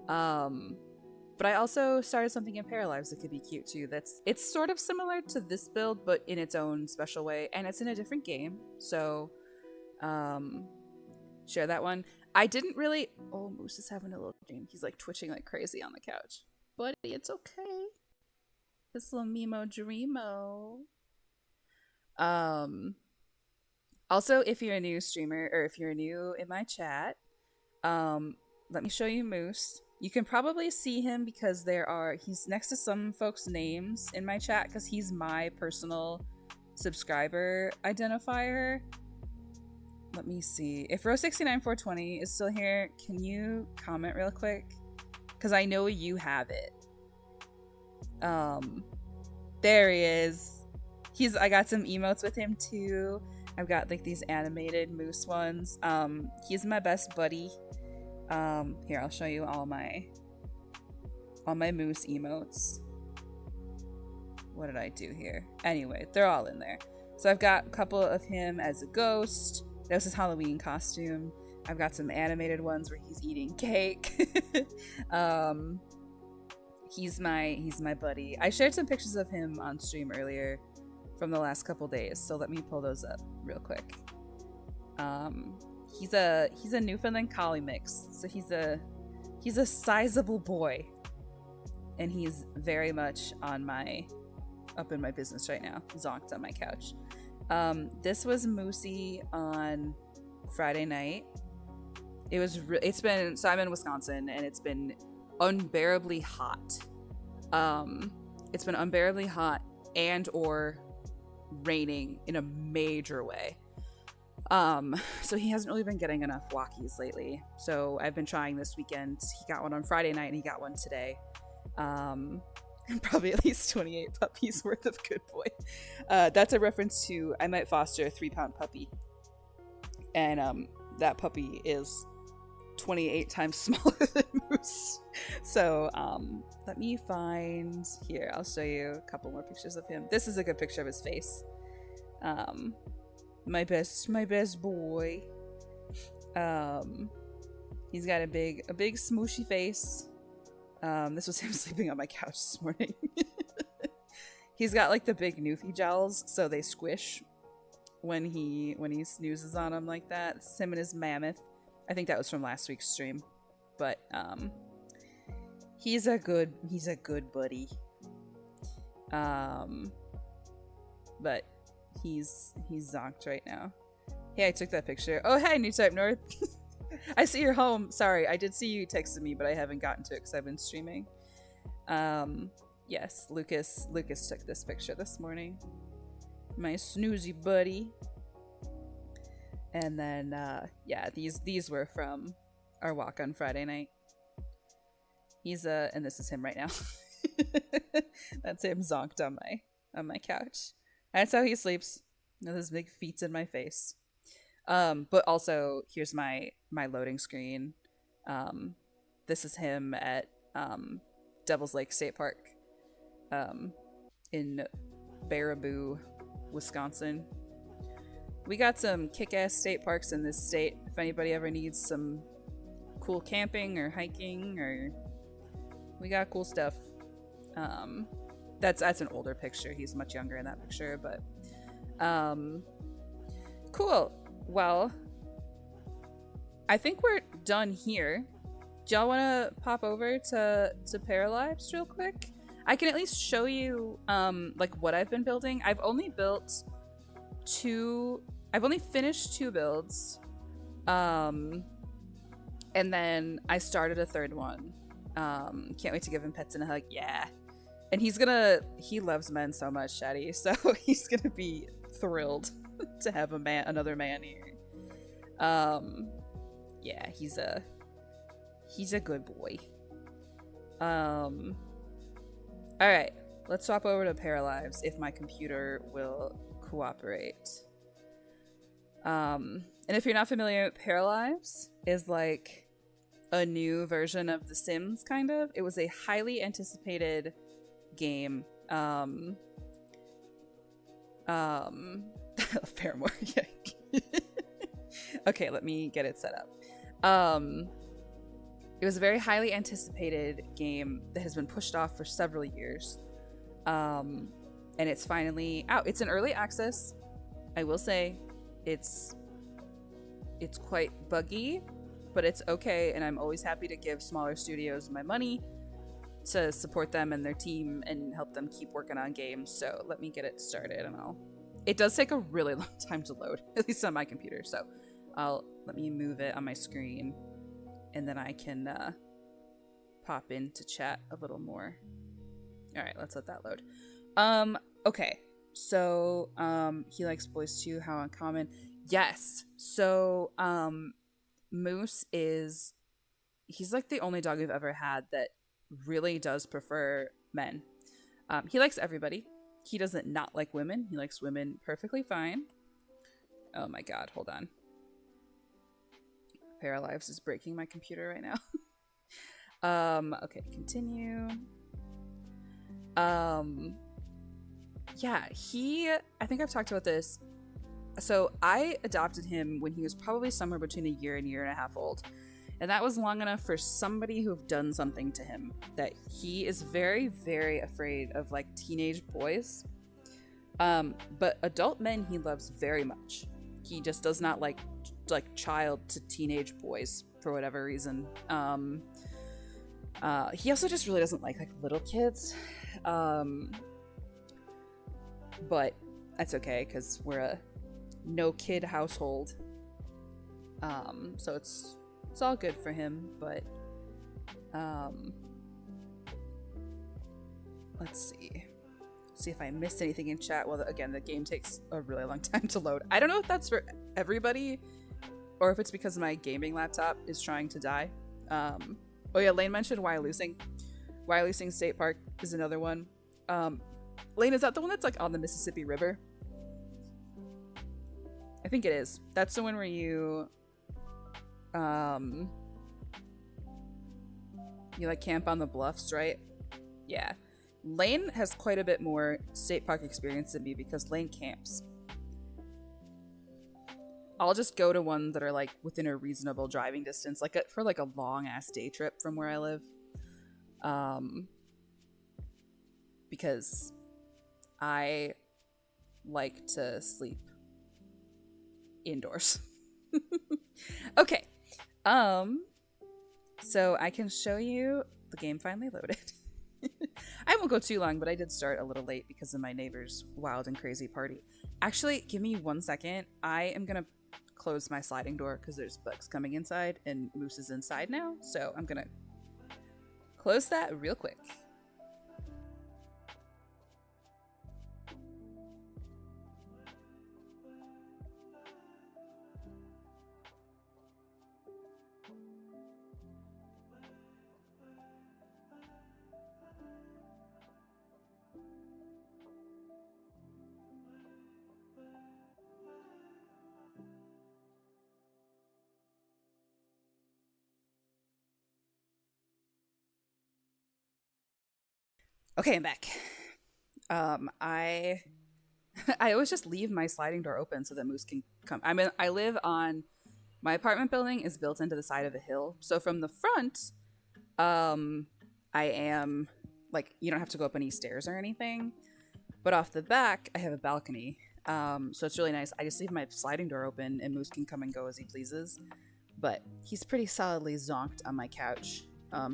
But I also started something in Paralives that could be cute too. It's sort of similar to this build, but in its own special way, and it's in a different game. So, share that one. I didn't really. Oh, Moose is having a little dream. He's like twitching like crazy on the couch. Buddy, it's okay. This little Mimo Dreamo. Also, if you're a new streamer or if you're new in my chat, let me show you Moose. You can probably see him because he's next to some folks' names in my chat because he's my personal subscriber identifier. Let me see. If Rose69420 is still here, can you comment real quick? Because I know you have it. There he is. I got some emotes with him too. I've got like these animated Moose ones. He's my best buddy. Here, I'll show you all my Moose emotes. What did I do here? Anyway, they're all in there. So I've got a couple of him as a ghost. That was his Halloween costume. I've got some animated ones where he's eating cake. He's my buddy. I shared some pictures of him on stream earlier from the last couple days, so let me pull those up real quick. He's a Newfoundland Collie mix, so he's a sizable boy, and he's very much up in my business right now, zonked on my couch. This was Moosey on Friday night. So I'm in Wisconsin, and it's been unbearably hot. It's been unbearably hot and or raining in a major way. So he hasn't really been getting enough walkies lately. So I've been trying this weekend. He got one on Friday night and he got one today. And probably at least 28 puppies worth of good boy. That's a reference to I might foster a 3-pound puppy. And that puppy is 28 times smaller than Moose. So let me find here. I'll show you a couple more pictures of him. This is a good picture of his face. My best boy. He's got a big smooshy face. This was him sleeping on my couch this morning. He's got like the big Newfie jowls, so they squish when he snoozes on them like that. It's him and his mammoth. I think that was from last week's stream, but he's a good buddy. But he's zonked right now. Hey, I took that picture. Oh, hey, New Type North. I see you're home. Sorry, I did see you texted me, but I haven't gotten to it because I've been streaming. Yes, Lucas took this picture this morning. My snoozy buddy. And then, yeah, these were from our walk on Friday night. And this is him right now. That's him zonked on my couch. That's how he sleeps. With his big feet in my face. But also, here's my loading screen. This is him at Devil's Lake State Park. um, in Baraboo, Wisconsin. We got some kick-ass state parks in this state. If anybody ever needs some cool camping or hiking, or we got cool stuff. Um, that's an older picture. He's much younger in that picture, but cool. Well, I think we're done here. Do y'all want to pop over to Paralives real quick? I can at least show you like what I've been building. I've only finished 2 builds. And then I started a 3rd one. Can't wait to give him Pets and a hug. Yeah. And he loves men so much, Shaddy, so he's gonna be thrilled to have another man here. Yeah, he's a good boy. Alright, let's swap over to Paralives if my computer will cooperate. And if you're not familiar, Paralives is like a new version of The Sims, kind of. It was a highly anticipated game. Paramore, yeah. Okay, let me get it set up. It was a very highly anticipated game that has been pushed off for several years. And it's finally out. It's in early access. I will say it's quite buggy, but it's okay, and I'm always happy to give smaller studios my money to support them and their team and help them keep working on games. So let me get it started, and it does take a really long time to load, at least on my computer. So let me move it on my screen, and then I can pop into chat a little more. All right, let's let that load. Okay. So, he likes boys too. How uncommon. Yes. So, Moose he's like the only dog I've ever had that really does prefer men. He likes everybody. He doesn't not like women. He likes women perfectly fine. Oh my god, hold on. Paralives is breaking my computer right now. Okay, continue. Yeah, I think I've talked about this. So I adopted him when he was probably somewhere between a year and a half old. And that was long enough for somebody who've done something to him that he is very, very afraid of, like, teenage boys. But adult men he loves very much. He just does not like child to teenage boys for whatever reason. He also just really doesn't like little kids. But that's okay because we're a no kid household. So it's all good for him, but let's see if I missed anything in chat. Well, again, the game takes a really long time to load. I don't know if that's for everybody or if it's because my gaming laptop is trying to die. Oh yeah, Lane mentioned Wyalusing. Wyalusing State Park is another one. Lane, is that the one that's like on the Mississippi River? I think it is. That's the one where you like camp on the bluffs, right? Yeah. Lane has quite a bit more state park experience than me because Lane camps. I'll just go to ones that are like within a reasonable driving distance, like for like a long ass day trip from where I live. Because I like to sleep indoors. Okay. So I can show you the game finally loaded. I won't go too long, but I did start a little late because of my neighbor's wild and crazy party. Actually, give me 1 second. I am gonna close my sliding door because there's bugs coming inside and Moose is inside now. So I'm gonna close that real quick. Okay, I'm back. I I always just leave my sliding door open so that moose can come. I live on my apartment building is built into the side of a hill. So from the front, um I am like you don't have to go up any stairs or anything. But off the back, I have a balcony. So it's really nice. I just leave my sliding door open and Moose can come and go as he pleases. But he's pretty solidly zonked on my couch,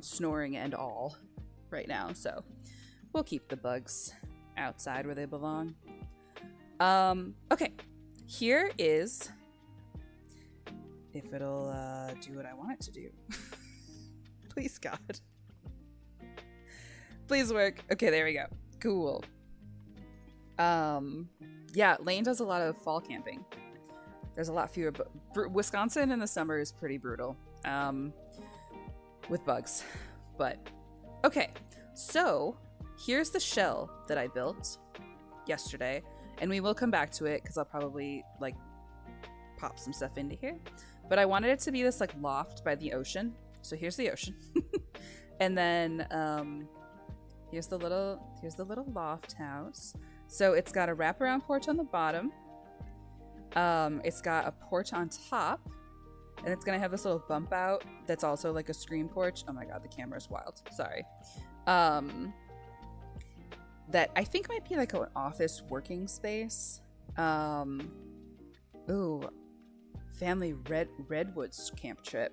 snoring and all right now. So we'll keep the bugs outside where they belong. Okay. Here is if it'll do what I want it to do. Please, God. Please work. Okay, there we go. Cool. Yeah, Lane does a lot of fall camping. There's a lot fewer, but Wisconsin in the summer is pretty brutal, with bugs. But okay, so here's the shell that I built yesterday, and we will come back to it because I'll probably like pop some stuff into here. But I wanted it to be this like loft by the ocean. So here's the ocean, and then here's the little loft house. So it's got a wraparound porch on the bottom. It's got a porch on top, and it's gonna have this little bump out that's also like a screen porch. Oh my god, the camera's wild. Sorry. That I think might be like an office working space. Ooh, family redwoods camp trip.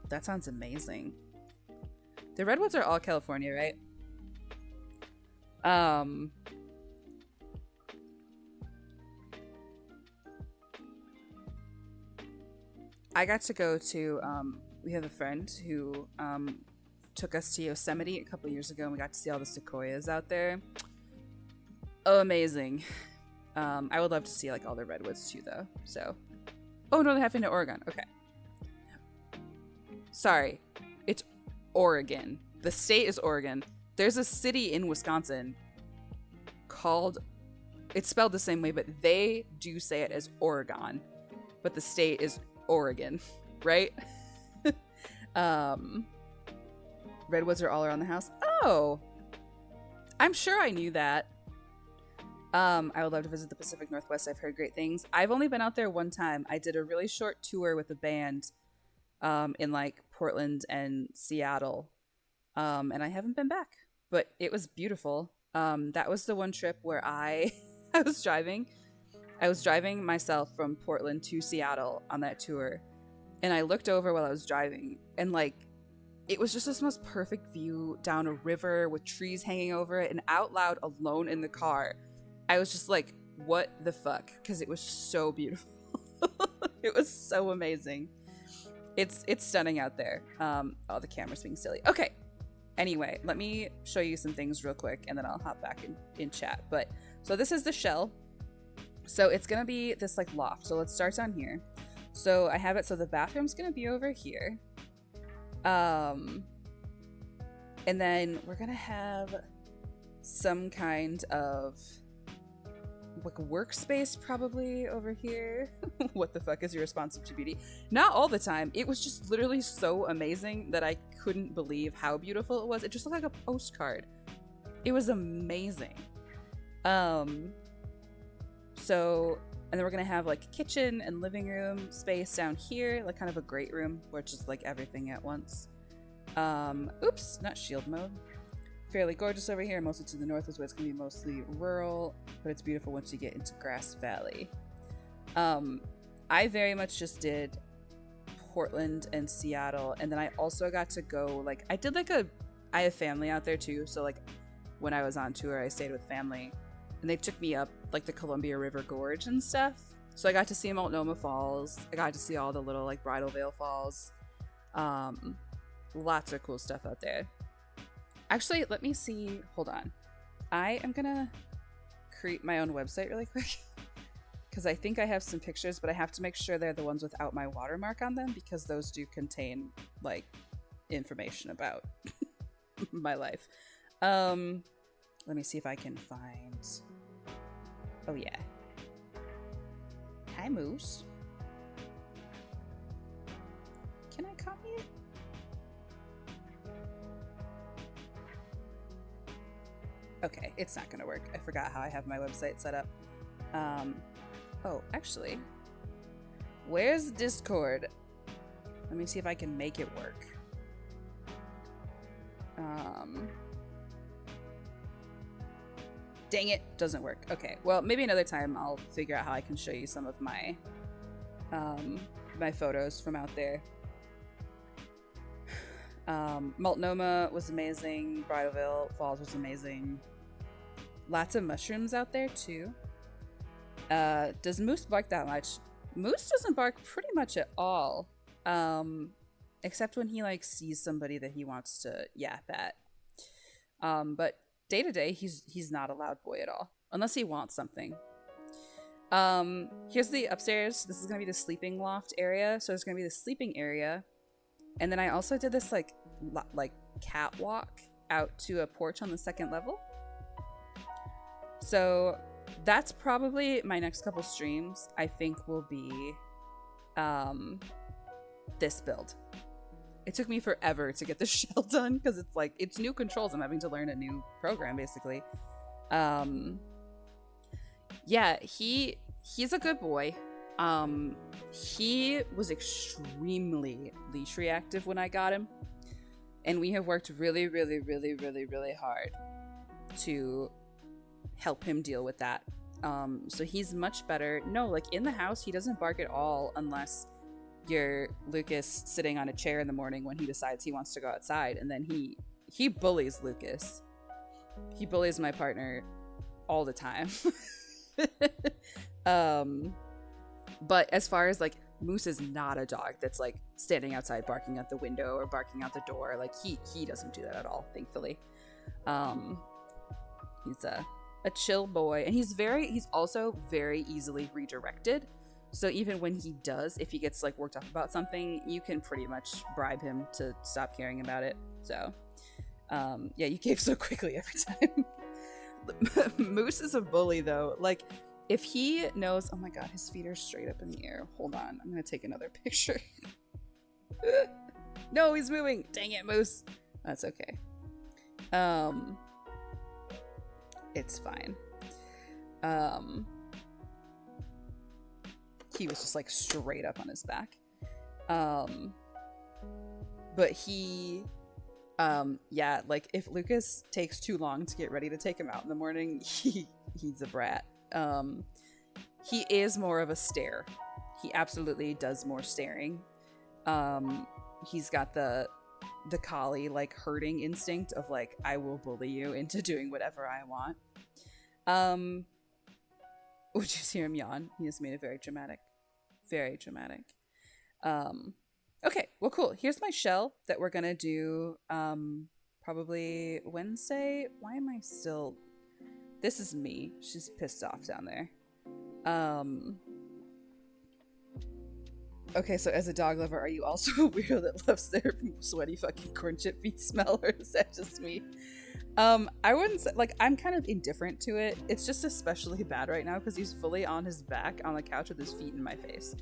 That sounds amazing. The redwoods are all California, right? I got to go to, we have a friend who took us to Yosemite a couple years ago, and we got to see all the sequoias out there. Oh, amazing. I would love to see like all the redwoods too, though. So, oh no, they're having to Oregon. Okay. Sorry, it's Oregon. The state is Oregon. There's a city in Wisconsin called, it's spelled the same way, but they do say it as Oregon, but the state is Oregon, right? Redwoods are all around the house. Oh, I'm sure I knew that. I would love to visit the Pacific Northwest. I've heard great things. I've only been out there one time. I did a really short tour with a band in like Portland and Seattle, and I haven't been back, but it was beautiful. That was the one trip where I was driving myself from Portland to Seattle on that tour, and I looked over while I was driving, and like it was just this most perfect view down a river with trees hanging over it, and out loud alone in the car I was just like, what the fuck, because it was so beautiful. It was so amazing. It's stunning out there. Oh, the camera's being silly. Okay, anyway, let me show you some things real quick and then I'll hop back in chat. But so this is the shell. So it's gonna be this like loft. So let's start down here. So I have it so the bathroom's gonna be over here. And then we're gonna have some kind of like workspace probably over here. What the fuck is your responsive to beauty? Not all the time. It was just literally so amazing that I couldn't believe how beautiful it was. It just looked like a postcard. It was amazing. So, and then we're gonna have like kitchen and living room space down here, like kind of a great room where it's just like everything at once. Oops, not shield mode. Fairly gorgeous over here. Mostly to the north is where it's gonna be mostly rural, but it's beautiful once you get into Grass Valley. I very much just did Portland and Seattle, and then I also got to go like I have family out there too, so like when I was on tour I stayed with family, and they took me up like the Columbia River Gorge and stuff. So I got to see Multnomah Falls. I got to see all the little like Bridal Veil Falls. Lots of cool stuff out there. Actually, let me see. Hold on. I am gonna create my own website really quick because I think I have some pictures, but I have to make sure they're the ones without my watermark on them because those do contain like information about my life. Let me see if I can find. Oh yeah. Hi Moose. Can I copy it? Okay, it's not gonna work. I forgot how I have my website set up. Oh, actually, where's Discord? Let me see if I can make it work. Dang it, doesn't work. Okay, well, maybe another time I'll figure out how I can show you some of my my photos from out there. Multnomah was amazing. Bridalveil Falls was amazing. Lots of mushrooms out there too. Does Moose bark that much? Moose doesn't bark pretty much at all. Except when he like sees somebody that he wants to yap at. But day to day, he's not a loud boy at all, unless he wants something. Here's the upstairs. This is gonna be the sleeping loft area. So there's gonna be the sleeping area, and then I also did this like catwalk out to a porch on the second level. So that's probably my next couple streams. I think will be this build. It took me forever to get the shell done because it's like it's new controls. I'm having to learn a new program basically. Yeah, he's a good boy. He was extremely leash reactive when I got him, and we have worked really hard to help him deal with that. So he's much better. No, like in the house he doesn't bark at all unless you're Lucas sitting on a chair in the morning when he decides he wants to go outside, and then he bullies Lucas. He bullies my partner all the time. But as far as like Moose is not a dog that's like standing outside barking at the window or barking out the door. Like he doesn't do that at all, thankfully. He's a chill boy, and he's also very easily redirected. So even when he does, if he gets like worked up about something, you can pretty much bribe him to stop caring about it. So yeah, you cave so quickly every time. Moose is a bully though. Like if he knows, oh my god, his feet are straight up in the air. Hold on, I'm gonna take another picture. No, he's moving. Dang it, Moose. That's okay. It's fine. He was just like straight up on his back. But he yeah, like if Lucas takes too long to get ready to take him out in the morning, he's a brat. He is more of a stare. He absolutely does more staring. He's got the collie like herding instinct of like, I will bully you into doing whatever I want. Would you just hear him yawn? He just made it very dramatic. Very dramatic. Okay, well, cool. Here's my shell that we're gonna do probably Wednesday. Why am I still... This is me. She's pissed off down there. Okay, so as a dog lover, are you also a weirdo that loves their sweaty fucking corn chip feet smell, or is that just me? I wouldn't say, like, I'm kind of indifferent to it. It's just especially bad right now because he's fully on his back on the couch with his feet in my face.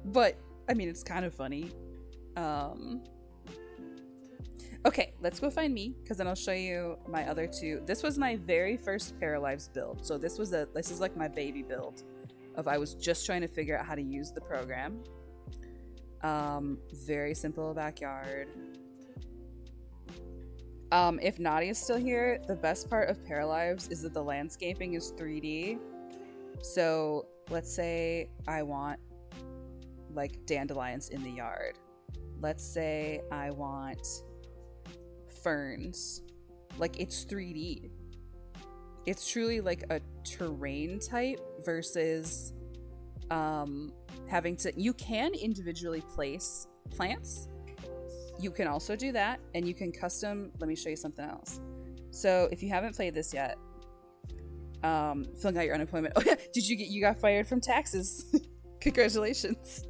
But, I mean, it's kind of funny. Okay, let's go find me, because then I'll show you my other two. This was my very first Paralives build. So this is like my baby build of I was just trying to figure out how to use the program. Very simple backyard. If Nadi is still here, the best part of Paralives is that the landscaping is 3D. So let's say I want like dandelions in the yard. Let's say I want ferns. Like, it's 3D. It's truly like a terrain type versus having to... You can individually place plants. You can also do that, and you can custom... Let me show you something else. So if you haven't played this yet, filling out your unemployment... Oh yeah, you got fired from taxes. Congratulations.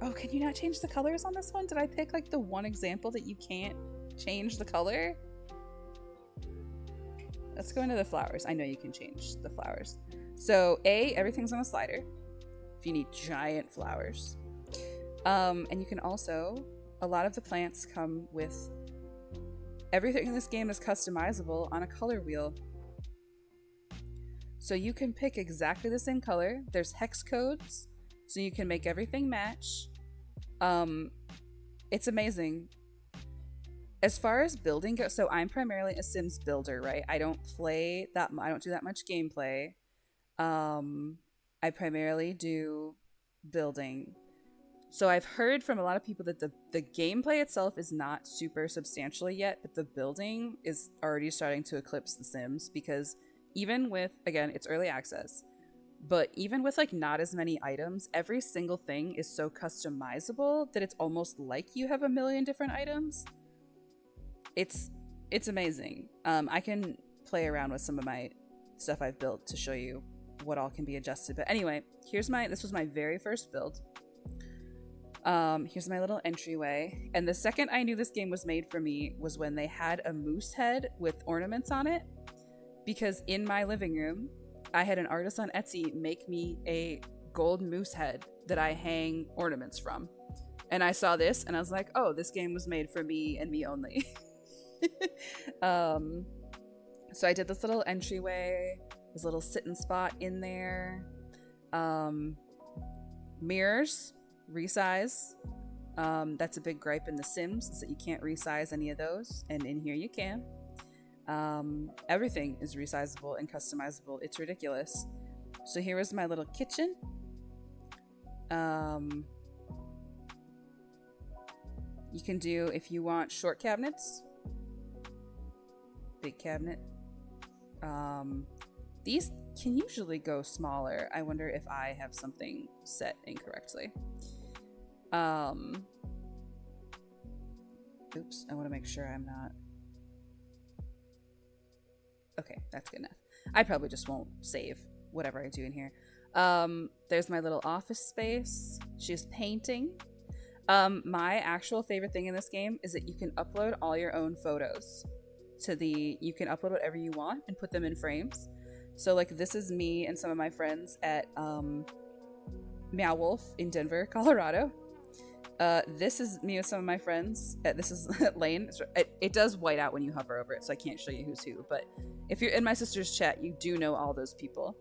Oh, can you not change the colors on this one? Did I pick like the one example that you can't change the color? Let's go into the flowers. I know you can change the flowers. So everything's on a slider if you need giant flowers. And you can also a lot of the plants come with everything in this game is customizable on a color wheel. So you can pick exactly the same color. There's hex codes, so you can make everything match. It's amazing. As far as building goes, so I'm primarily a Sims builder, right? I don't do that much gameplay. I primarily do building. So I've heard from a lot of people that the gameplay itself is not super substantial yet, but the building is already starting to eclipse The Sims, because even with, again, it's early access, but even with like not as many items, every single thing is so customizable that it's almost like you have a million different items. It's amazing. I can play around with some of my stuff I've built to show you what all can be adjusted. But anyway, this was my very first build. Here's my little entryway. And the second I knew this game was made for me was when they had a moose head with ornaments on it. Because in my living room, I had an artist on Etsy make me a gold moose head that I hang ornaments from. And I saw this and I was like, oh, this game was made for me and me only. So I did this little entryway, this little sitting spot in there. Mirrors, resize. That's a big gripe in The Sims, is that you can't resize any of those, and in here you can. Everything is resizable and customizable. It's ridiculous. So here is my little kitchen. You can do, if you want, short cabinets, big cabinet. These can usually go smaller. I wonder if I have something set incorrectly. Oops, I want to make sure I'm not. Okay, that's good enough. I probably just won't save whatever I do in here. There's my little office space. She's painting. My actual favorite thing in this game is that you can upload all your own photos you can upload whatever you want and put them in frames. So like this is me and some of my friends at Meow Wolf in Denver, Colorado. This is me with some of my friends. This is Lane. It does white out when you hover over it, so I can't show you who's who. But if you're in my sister's chat, you do know all those people.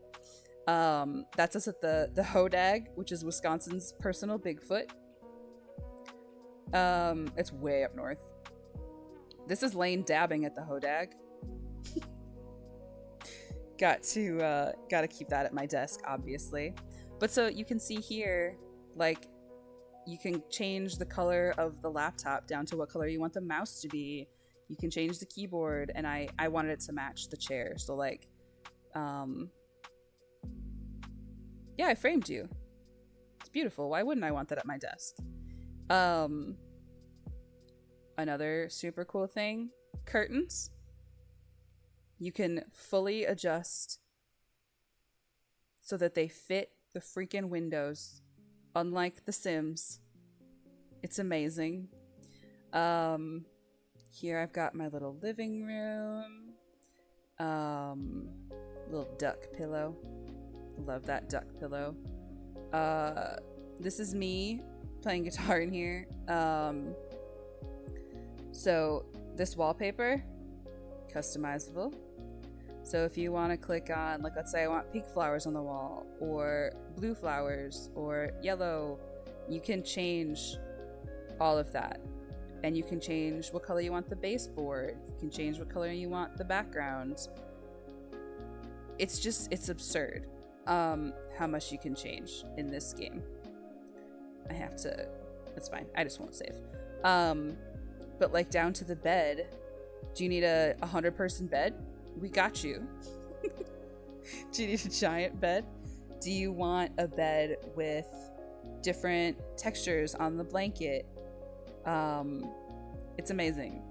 That's us at the Hodag, which is Wisconsin's personal Bigfoot. It's way up north. This is Lane dabbing at the Hodag. Gotta keep that at my desk, obviously. But so you can see here, like, you can change the color of the laptop down to what color you want the mouse to be. You can change the keyboard, and I wanted it to match the chair. So like, yeah, I framed you. It's beautiful. Why wouldn't I want that at my desk? Another super cool thing, curtains. You can fully adjust so that they fit the freaking windows, unlike The Sims. It's amazing. Here I've got my little living room. Little duck pillow. Love that duck pillow. This is me playing guitar in here. So this wallpaper, customizable. So if you want to click on, like, let's say I want pink flowers on the wall, or blue flowers, or yellow, you can change all of that. And you can change what color you want the baseboard. You can change what color you want the background. It's absurd how much you can change in this game. It's fine. I just won't save. But like down to the bed, do you need a 100-person bed? We got you. Do you need a giant bed? Do you want a bed with different textures on the blanket? It's amazing.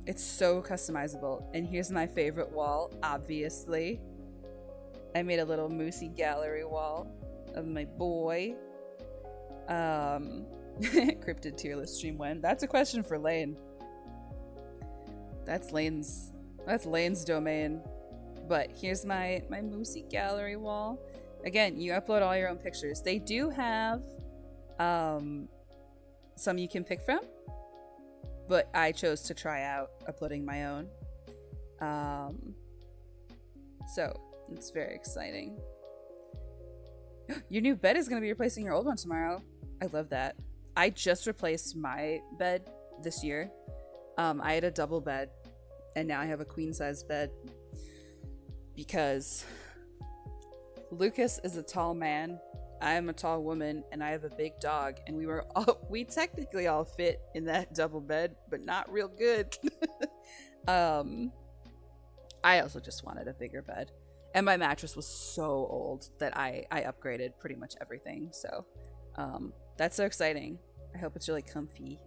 It's so customizable. And here's my favorite wall, obviously. I made a little moosey gallery wall of my boy. Cryptid tier list stream when? That's a question for Lane. That's Lane's domain. But here's my moosey gallery wall. Again, you upload all your own pictures. They do have some you can pick from, but I chose to try out uploading my own. So it's very exciting. Your new bed is going to be replacing your old one tomorrow. I love that. I just replaced my bed this year. I had a double bed, and now I have a queen size bed because Lucas is a tall man, I am a tall woman, and I have a big dog, and we technically all fit in that double bed, but not real good. I also just wanted a bigger bed. And my mattress was so old that I upgraded pretty much everything. So that's so exciting. I hope it's really comfy.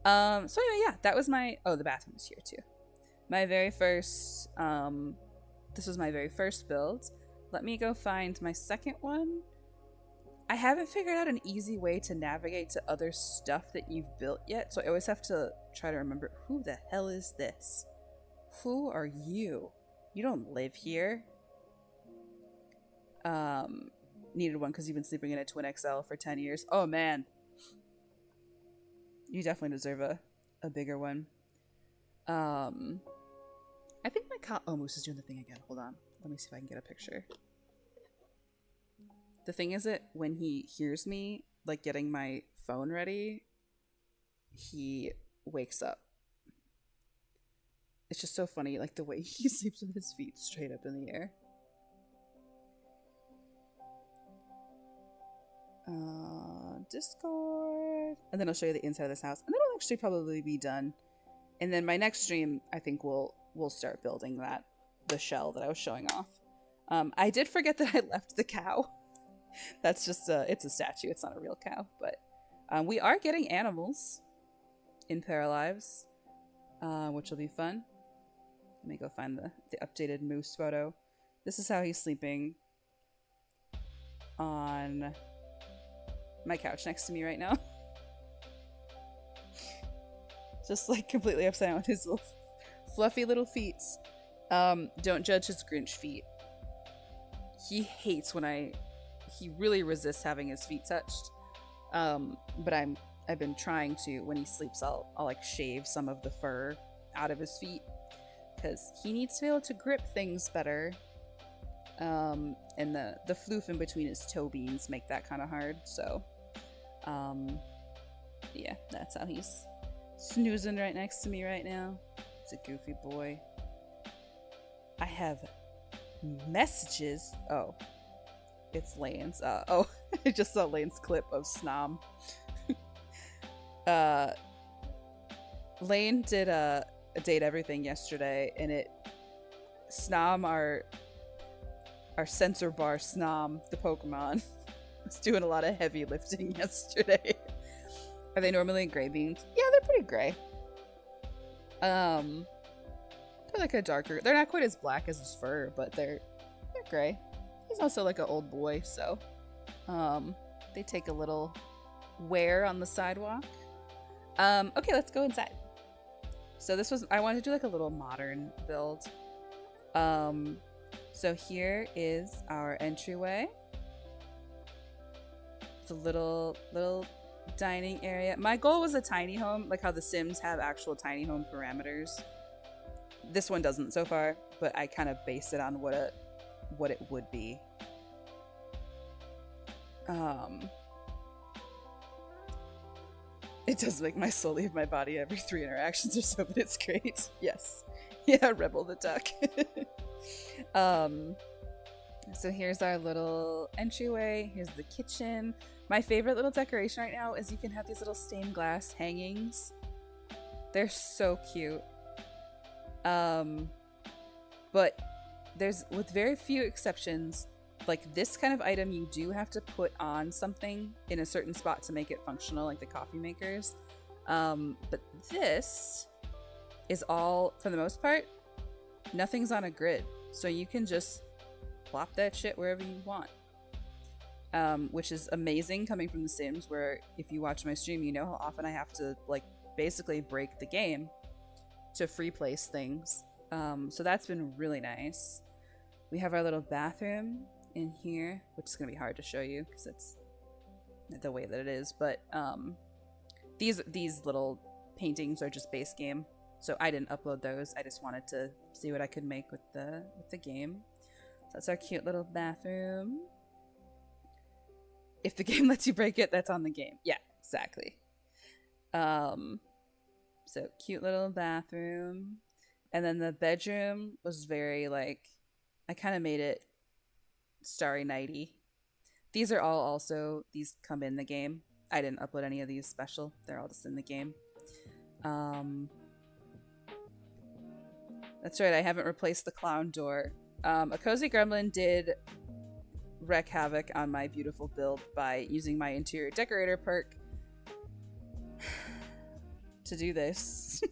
So anyway, yeah, that was my... Oh, the bathroom is here too. My very first... this was my very first build. Let me go find my second one. I haven't figured out an easy way to navigate to other stuff that you've built yet. So I always have to try to remember, who the hell is this? Who are you? You don't live here. Needed one because you've been sleeping in a Twin XL for 10 years. Oh man. You definitely deserve a bigger one. I think my oh, Moose is doing the thing again. Hold on. Let me see if I can get a picture. The thing is that when he hears me, like, getting my phone ready, he wakes up. It's just so funny, like, the way he sleeps with his feet straight up in the air. Discord. And then I'll show you the inside of this house. And then it'll actually probably be done. And then my next stream, I think we'll start building the shell that I was showing off. I did forget that I left the cow. That's just it's a statue. It's not a real cow. But we are getting animals in Paralives, which will be fun. Let me go find the updated Moose photo. This is how he's sleeping on my couch next to me right now. Just like completely upside down with his little fluffy little feet. Don't judge his Grinch feet. He hates when he really resists having his feet touched. But I've been trying to, when he sleeps, I'll like shave some of the fur out of his feet because he needs to be able to grip things better. And the floof in between his toe beans make that kind of hard. So, yeah, that's how he's snoozing right next to me right now. It's a goofy boy. I have messages. Oh, it's Lane's. Oh, I just saw Lane's clip of Snom. Lane did a Date Everything yesterday, and Snom, our sensor bar Snom, the Pokemon, was doing a lot of heavy lifting yesterday. Are they normally gray beans? Yeah, they're pretty gray. They're like a darker. They're not quite as black as his fur, but they're gray. He's also like an old boy, so they take a little wear on the sidewalk. Okay, let's go inside. So I wanted to do like a little modern build. So here is our entryway. It's a little dining area. My goal was a tiny home, like how the Sims have actual tiny home parameters. This one doesn't so far, but I kind of based it on what it would be. It does make my soul leave my body every 3 interactions or so, but it's great. Yes. Yeah, Rebel the duck. So here's our little entryway. Here's the kitchen. My favorite little decoration right now is you can have these little stained glass hangings. They're so cute. But with very few exceptions, like this kind of item you do have to put on something in a certain spot to make it functional, like the coffee makers. But this is all, for the most part, nothing's on a grid. So you can just plop that shit wherever you want. Which is amazing coming from The Sims, where if you watch my stream, you know how often I have to like basically break the game to free place things. So that's been really nice. We have our little bathroom in here, which is going to be hard to show you because it's the way that it is, but These little paintings are just base game, so I didn't upload those. I just wanted to see what I could make with the game. So that's our cute little bathroom. If the game lets you break it, that's on the game. Yeah, exactly. So cute little bathroom. And then the bedroom was very like, I kind of made it Starry Nighty. These are all also, these come in the game. I didn't upload any of these special. They're all just in the game. That's right, I haven't replaced the clown door. A Cozy Gremlin did wreak havoc on my beautiful build by using my interior decorator perk to do this.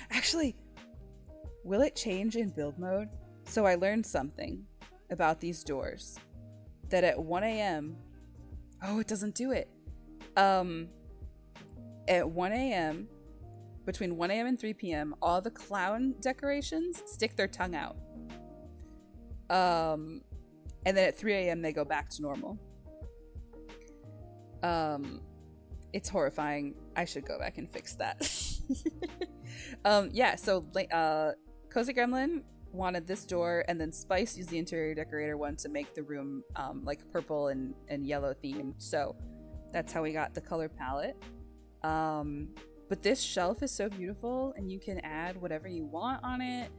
Actually, will it change in build mode? So I learned something about these doors. That at 1 a.m. Oh, it doesn't do it. At 1 a.m., between 1 a.m. and 3 p.m., all the clown decorations stick their tongue out. And then at 3 a.m. they go back to normal. It's horrifying. I should go back and fix that. Yeah, so Cozy Gremlin wanted this door, and then Spice used the interior decorator one to make the room like purple and yellow themed. So that's how we got the color palette. But this shelf is so beautiful, and you can add whatever you want on it.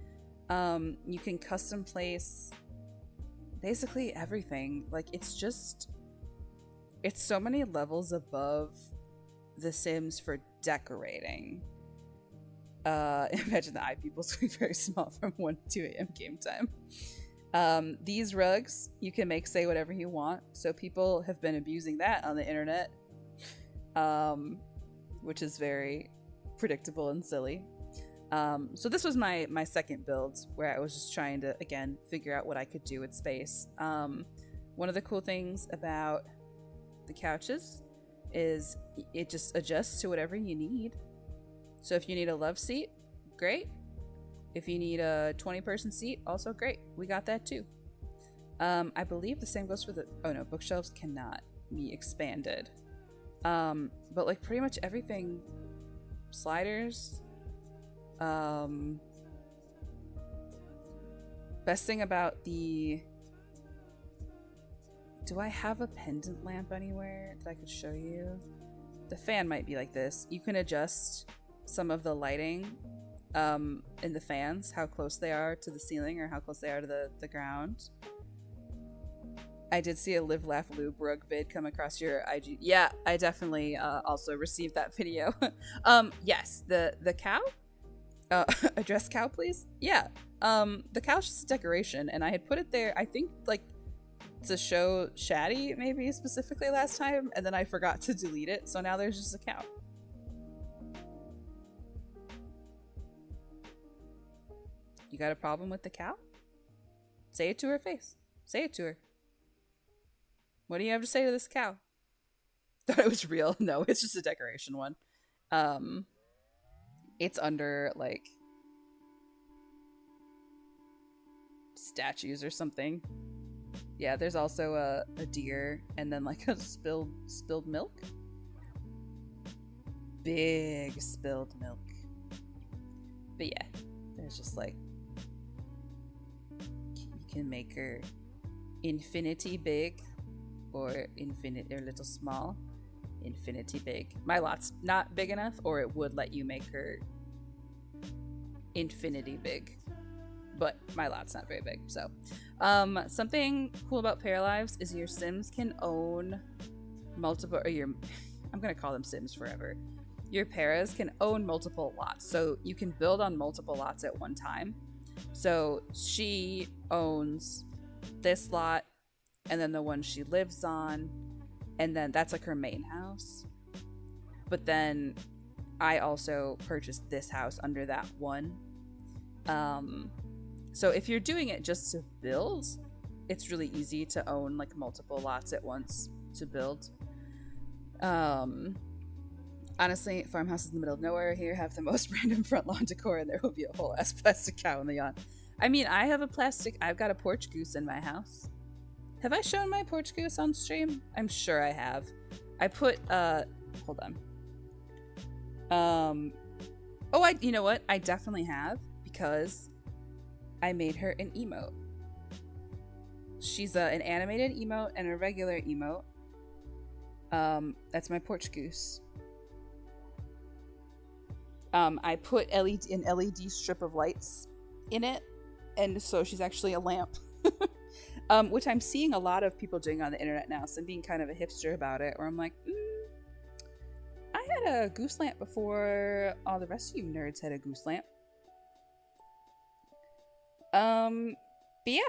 You can custom place basically everything. Like, it's so many levels above The Sims for decorating. Imagine the eye pupils being very small from 1 to 2 a.m. game time. These rugs, you can make say whatever you want. So people have been abusing that on the internet, which is very predictable and silly. So this was my second build, where I was just trying to, again, figure out what I could do with space. One of the cool things about the couches is it just adjusts to whatever you need. So if you need a love seat, great. If you need a 20-person seat, also great. We got that too. I believe the same goes for bookshelves cannot be expanded. But like pretty much everything, sliders. Best thing about do I have a pendant lamp anywhere that I could show you? The fan might be like this. You can adjust some of the lighting in the fans, how close they are to the ceiling or how close they are to the ground. I did see a Live Laugh Lube rug vid come across your IG. Yeah, I definitely also received that video. Yes, the cow? Address cow, please? Yeah. The cow's just a decoration, and I had put it there, I think, like, to show Shaddy, maybe, specifically last time, and then I forgot to delete it, so now there's just a cow. You got a problem with the cow? Say it to her face. Say it to her. What do you have to say to this cow? Thought it was real. No, it's just a decoration one. It's under, like, statues or something. Yeah, there's also a deer and then, like, a spilled milk. Big spilled milk. But yeah, there's just, like, you can make her infinity big or little small. Infinity big. My lot's not big enough, or it would let you make her infinity big, but my lot's not very big. So something cool about Paralives is your Sims can own multiple, or I'm gonna call them Sims forever. Your Paras can own multiple lots, so you can build on multiple lots at one time. So she owns this lot, and then the one she lives on, and then that's like her main house. But then I also purchased this house under that one. So if you're doing it just to build, it's really easy to own like multiple lots at once to build. Honestly, farmhouses in the middle of nowhere here have the most random front lawn decor, and there will be a whole ass plastic cow in the yawn. I mean, I've got a porch goose in my house. Have I shown my porch goose on stream? I'm sure I have. I put, hold on. Um, oh, you know what? I definitely have, because I made her an emote. She's an animated emote and a regular emote. That's my porch goose. I put an LED strip of lights in it, and so she's actually a lamp. Which I'm seeing a lot of people doing on the internet now, so I'm being kind of a hipster about it, where I'm like, I had a goose lamp before all the rest of you nerds had a goose lamp. But yeah,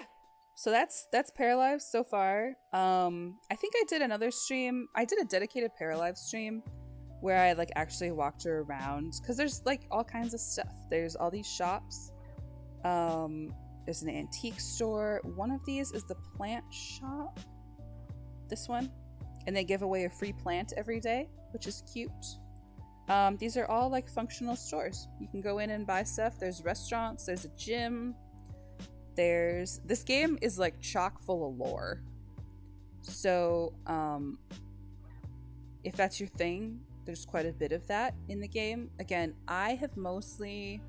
so that's Paralives so far. I think I did another stream. I did a dedicated Paralives stream where I like actually walked her around, because there's like all kinds of stuff. There's all these shops. There's an antique store. One of these is the plant shop. This one. And they give away a free plant every day, which is cute. These are all like functional stores. You can go in and buy stuff. There's restaurants. There's a gym. This game is like chock full of lore. So, if that's your thing, there's quite a bit of that in the game. Again, I have mostly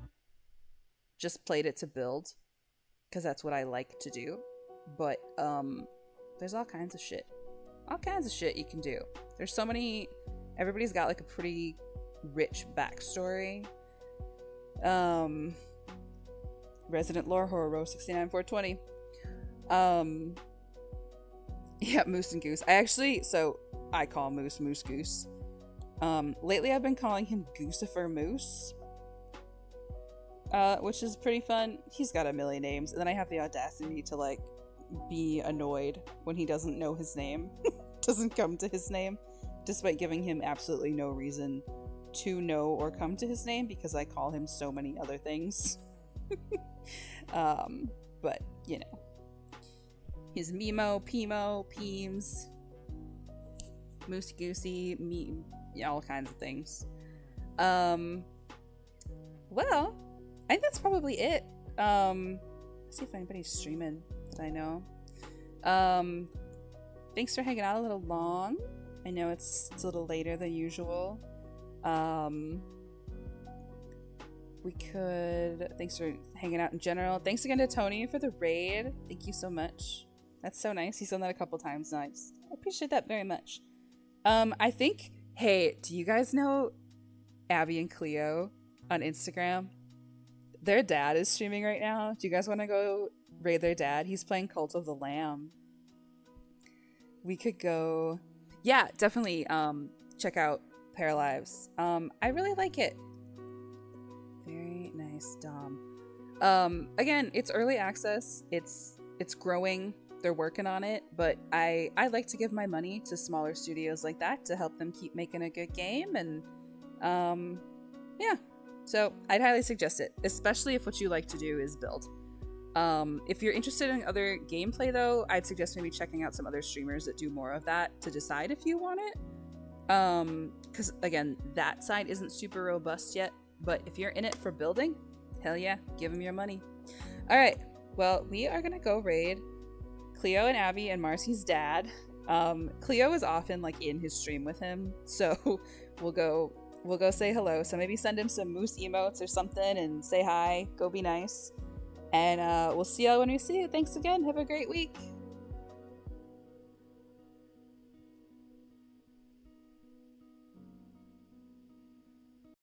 just played it to build, because that's what I like to do. But there's all kinds of shit. All kinds of shit you can do. There's so many. Everybody's got like a pretty rich backstory. Resident Lore Horror Row 69420. Yeah, Moose and Goose. I call Moose Goose. Lately I've been calling him Goosifer Moose, which is pretty fun. He's got a million names, and then I have the audacity to like be annoyed when he doesn't know his name, doesn't come to his name, despite giving him absolutely no reason to know or come to his name, because I call him so many other things. But you know, he's Mimo, Pimo, Peems, Moosey Goosey, me, yeah, all kinds of things. Well, I think that's probably it. Let's see if anybody's streaming that I know. Thanks for hanging out a little long. I know it's a little later than usual. Thanks for hanging out in general. Thanks again to Tony for the raid. Thank you so much. That's so nice. He's done that a couple times now. I appreciate that very much. Hey, do you guys know Abby and Cleo on Instagram? Their dad is streaming right now. Do you guys want to go raid their dad? He's playing Cult of the Lamb. We could go. Yeah, definitely check out Paralives. I really like it. Very nice, Dom. Again, it's early access. It's growing. They're working on it, but I like to give my money to smaller studios like that to help them keep making a good game, and yeah. So I'd highly suggest it, especially if what you like to do is build. If you're interested in other gameplay though, I'd suggest maybe checking out some other streamers that do more of that to decide if you want it. Because again, that side isn't super robust yet, but if you're in it for building, hell yeah, give them your money. All right, well, we are gonna go raid Cleo and Abby and Marcy's dad. Cleo is often like in his stream with him, so we'll go say hello. So maybe send him some moose emotes or something and say hi. Go be nice. And we'll see y'all when we see you. Thanks again. Have a great week.